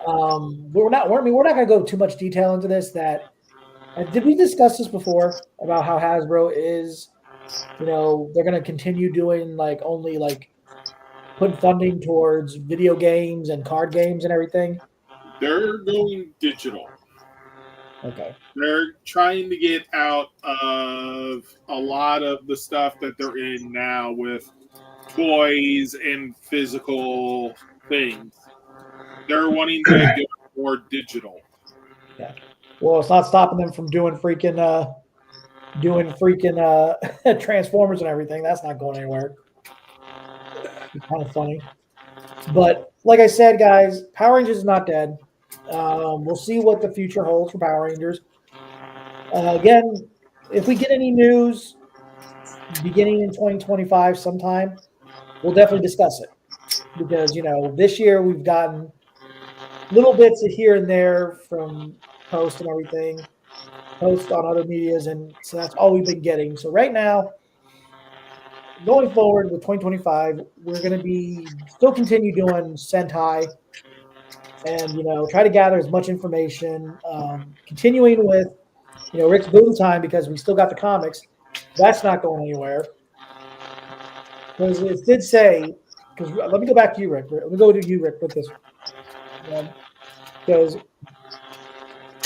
We're not going to go too much detail into this. Did we discuss this before about how Hasbro is? They're going to continue doing only putting funding towards video games and card games and everything. They're going digital. Okay. They're trying to get out of a lot of the stuff that they're in now with toys and physical things. They're wanting to go more digital. Yeah. Well, it's not stopping them from doing freaking Transformers and everything. That's not going anywhere. It's kind of funny. But like I said, guys, Power Rangers is not dead. We'll see what the future holds for Power Rangers. Again, if we get any news beginning in 2025 sometime, we'll definitely discuss it. Because, this year we've gotten little bits of here and there from posts and everything, posts on other medias, and so that's all we've been getting. So right now, going forward with 2025, we're going to be still continue doing Sentai and try to gather as much information. Continuing with Rick's Boom Time because we still got the comics. That's not going anywhere. Because it did say, because let me go back to you, Rick. Let me go to you, Rick, with this. Because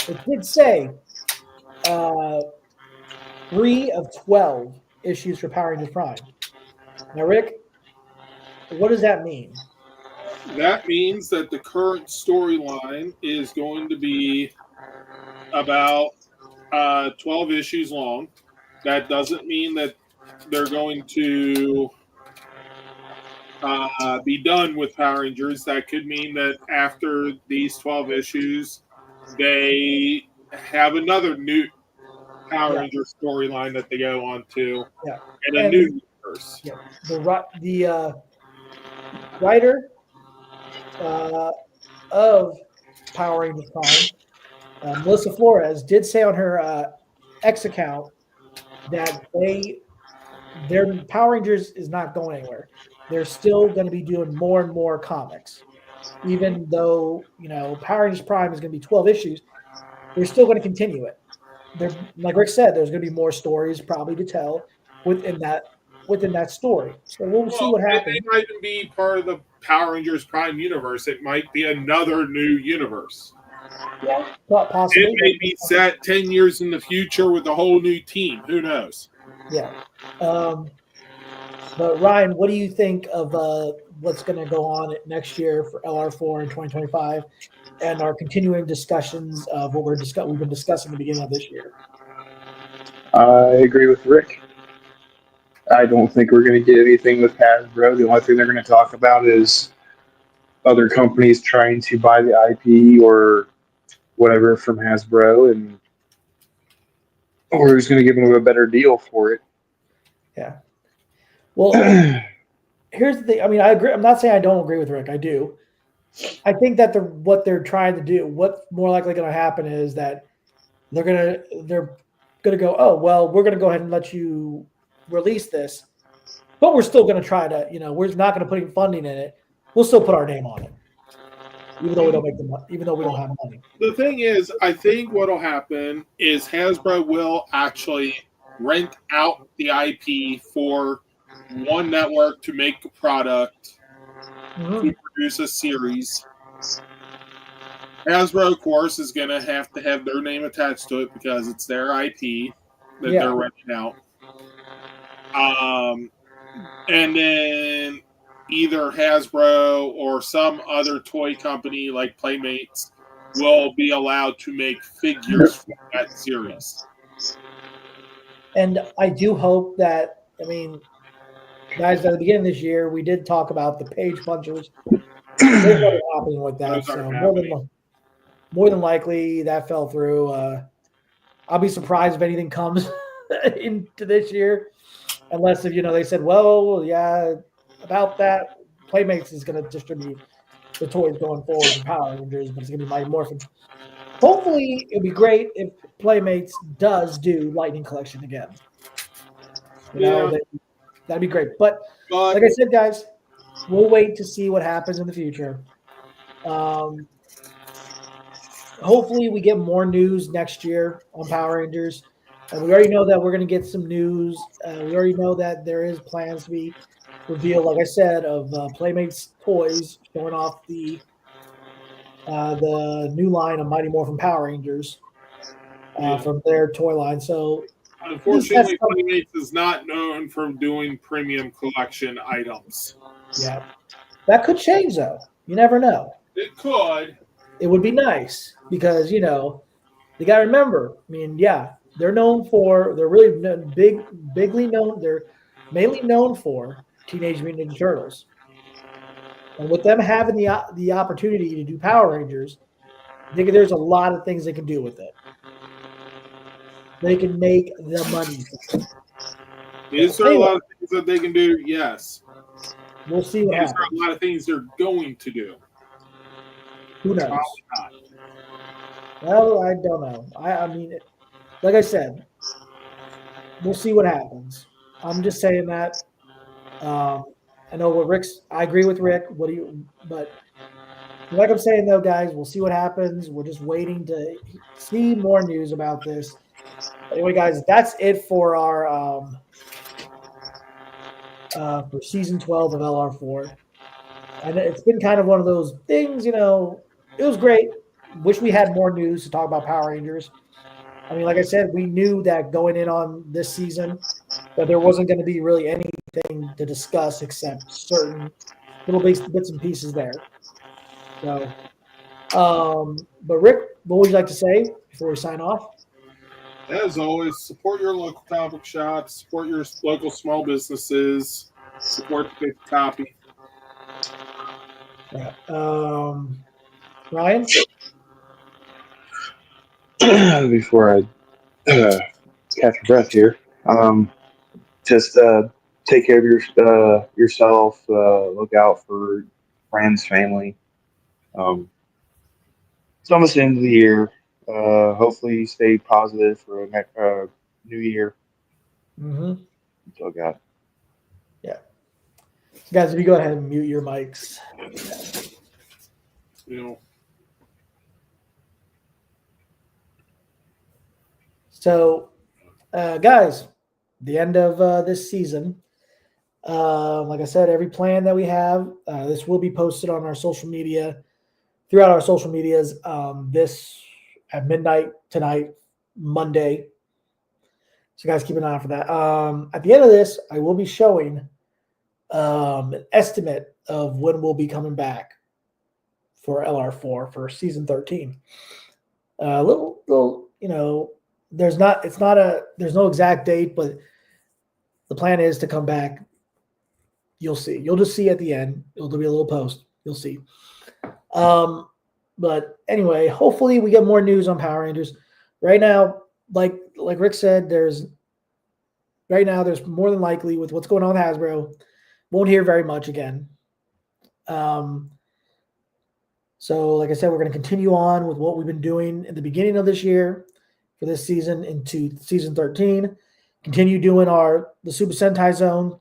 it did say 3 of 12 issues for Power Rangers Prime. Now, Rick, what does that mean? That means that the current storyline is going to be about 12 issues long. That doesn't mean that they're going to be done with Power Rangers. That could mean that after these 12 issues, they have another new Power Ranger storyline that they go on to, and a new universe. Yeah, the writer of Power Rangers Prime, Melissa Flores, did say on her X account that their Power Rangers is not going anywhere. They're still going to be doing more and more comics, even though Power Rangers Prime is going to be 12 issues. They're still going to continue it. Like Rick said, there's going to be more stories probably to tell within that story. So we'll see what happens. It might even be part of the Power Rangers Prime universe. It might be another new universe. Yeah, possibly. It may be set 10 years in the future with a whole new team. Who knows? Yeah. But Ryan, what do you think of what's going to go on next year for LR4 in 2025, and our continuing discussions of what we've been discussing at the beginning of this year. I agree with Rick. I don't think we're going to get anything with Hasbro. The only thing they're going to talk about is other companies trying to buy the IP or whatever from Hasbro, and or who's going to give them a better deal for it. Yeah. Well, here's the thing. I mean, I agree. I'm not saying I don't agree with Rick. I do. I think that what they're trying to do, what's more likely going to happen is that they're gonna go, oh well, we're gonna go ahead and let you release this, but we're still gonna try to, we're not gonna put any funding in it. We'll still put our name on it, even though we don't make the money, even though we don't have money. The thing is, I think what'll happen is Hasbro will actually rent out the IP for one network to make a product, to produce a series. Hasbro, of course, is going to have their name attached to it because it's their IP that they're renting out. And then either Hasbro or some other toy company like Playmates will be allowed to make figures for that series. And I do hope that, I mean, guys, at the beginning of this year, we did talk about the page punchers. There's nothing happening with that. So more than likely that fell through. I'll be surprised if anything comes into this year, unless if they said, well, yeah, about that, Playmates is going to distribute the toys going forward in Power Rangers, but it's going to be Mighty Morphin. Hopefully, it'd be great if Playmates does do Lightning Collection again. That'd be great. But like I said, guys, we'll wait to see what happens in the future. Hopefully, we get more news next year on Power Rangers. We already know that we're going to get some news. We already know that there is plans to be revealed, like I said, of Playmates toys showing off the new line of Mighty Morphin Power Rangers from their toy line. So, unfortunately, Playmates is not known for doing premium collection items. Yeah, that could change though. You never know. It could. It would be nice because you got to remember. I mean, yeah, they're really bigly known. They're mainly known for Teenage Mutant Ninja Turtles, and with them having the opportunity to do Power Rangers, I think there's a lot of things they can do with it. They can make the money. Is there a lot of things that they can do? Yes. We'll see what happens. Is there a lot of things they're going to do? Who knows? Well, I don't know. I mean, like I said, we'll see what happens. I'm just saying that. I know what I agree with Rick. But like I'm saying though, guys, we'll see what happens. We're just waiting to see more news about this. Anyway, guys, that's it for our for season 12 of LR4. And it's been kind of one of those things, it was great. Wish we had more news to talk about Power Rangers. I mean, like I said, we knew that going in on this season that there wasn't going to be really anything to discuss except certain little bits and pieces there. So, but Rick, what would you like to say before we sign off? As always, support your local comic shops, support your local small businesses, support the big copy. Yeah. Ryan? Before I catch your breath here, just take care of yourself. Look out for friends, family. It's almost the end of the year. Hopefully, stay positive for a new year. Mm-hmm. That's all I got. Yeah. Guys, if you go ahead and mute your mics. So, guys, the end of this season. Like I said, every plan that we have, this will be posted on our social media, throughout our social medias, this at midnight tonight, Monday. So, guys, keep an eye out for that. At the end of this, I will be showing an estimate of when we'll be coming back for LR4 for season 13. Little, there's no exact date, but the plan is to come back. You'll see. You'll just see at the end. It'll be a little post. You'll see. But anyway, hopefully we get more news on Power Rangers. Right now, like Rick said, there's more than likely with what's going on with Hasbro, won't hear very much again. So like I said, we're going to continue on with what we've been doing in the beginning of this year for this season into season 13. Continue doing the Super Sentai Zone,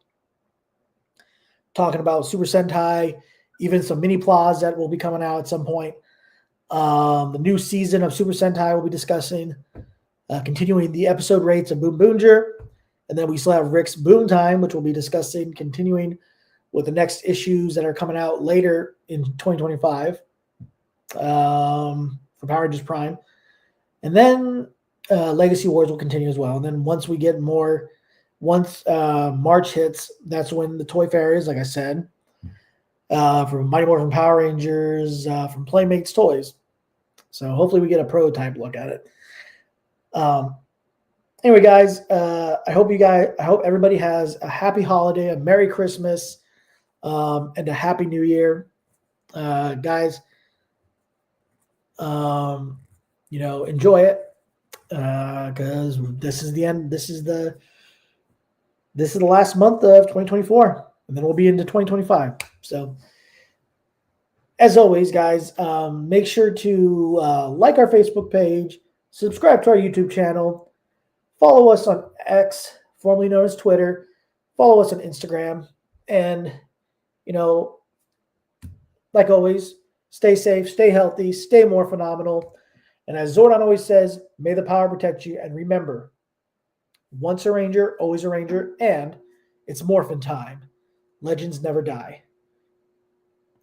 talking about Super Sentai, even some mini plots that will be coming out at some point. The new season of Super Sentai we'll be discussing, continuing the episode rates of Boom Boonger, and then we still have Rick's Boom Time, which we'll be discussing, continuing with the next issues that are coming out later in 2025 for Power Rangers Prime. And then Legacy Wars will continue as well. And then once March hits, that's when the Toy Fair is, like I said, from Mighty Morphin Power Rangers, from Playmates Toys. So hopefully we get a prototype look at it. Anyway, guys, I hope everybody has a happy holiday, a Merry Christmas, and a Happy New Year. Guys, enjoy it, because this is the end. This is the last month of 2024, and then we'll be into 2025. So, as always, guys, make sure to like our Facebook page, subscribe to our YouTube channel, follow us on X, formerly known as Twitter, follow us on Instagram, and like always, stay safe, stay healthy, stay more phenomenal. And as Zordon always says, may the power protect you. And remember, once a Ranger, always a Ranger, and it's morphin' time. Legends never die.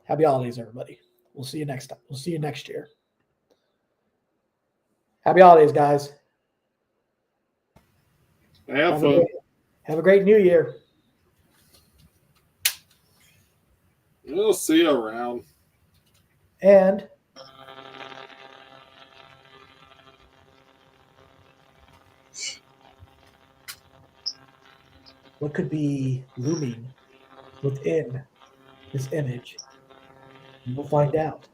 Happy holidays, everybody. We'll see you next time. We'll see you next year. Happy holidays, guys. Have fun. Have a great new year. We'll see you around. And what could be looming within this image? We'll find out.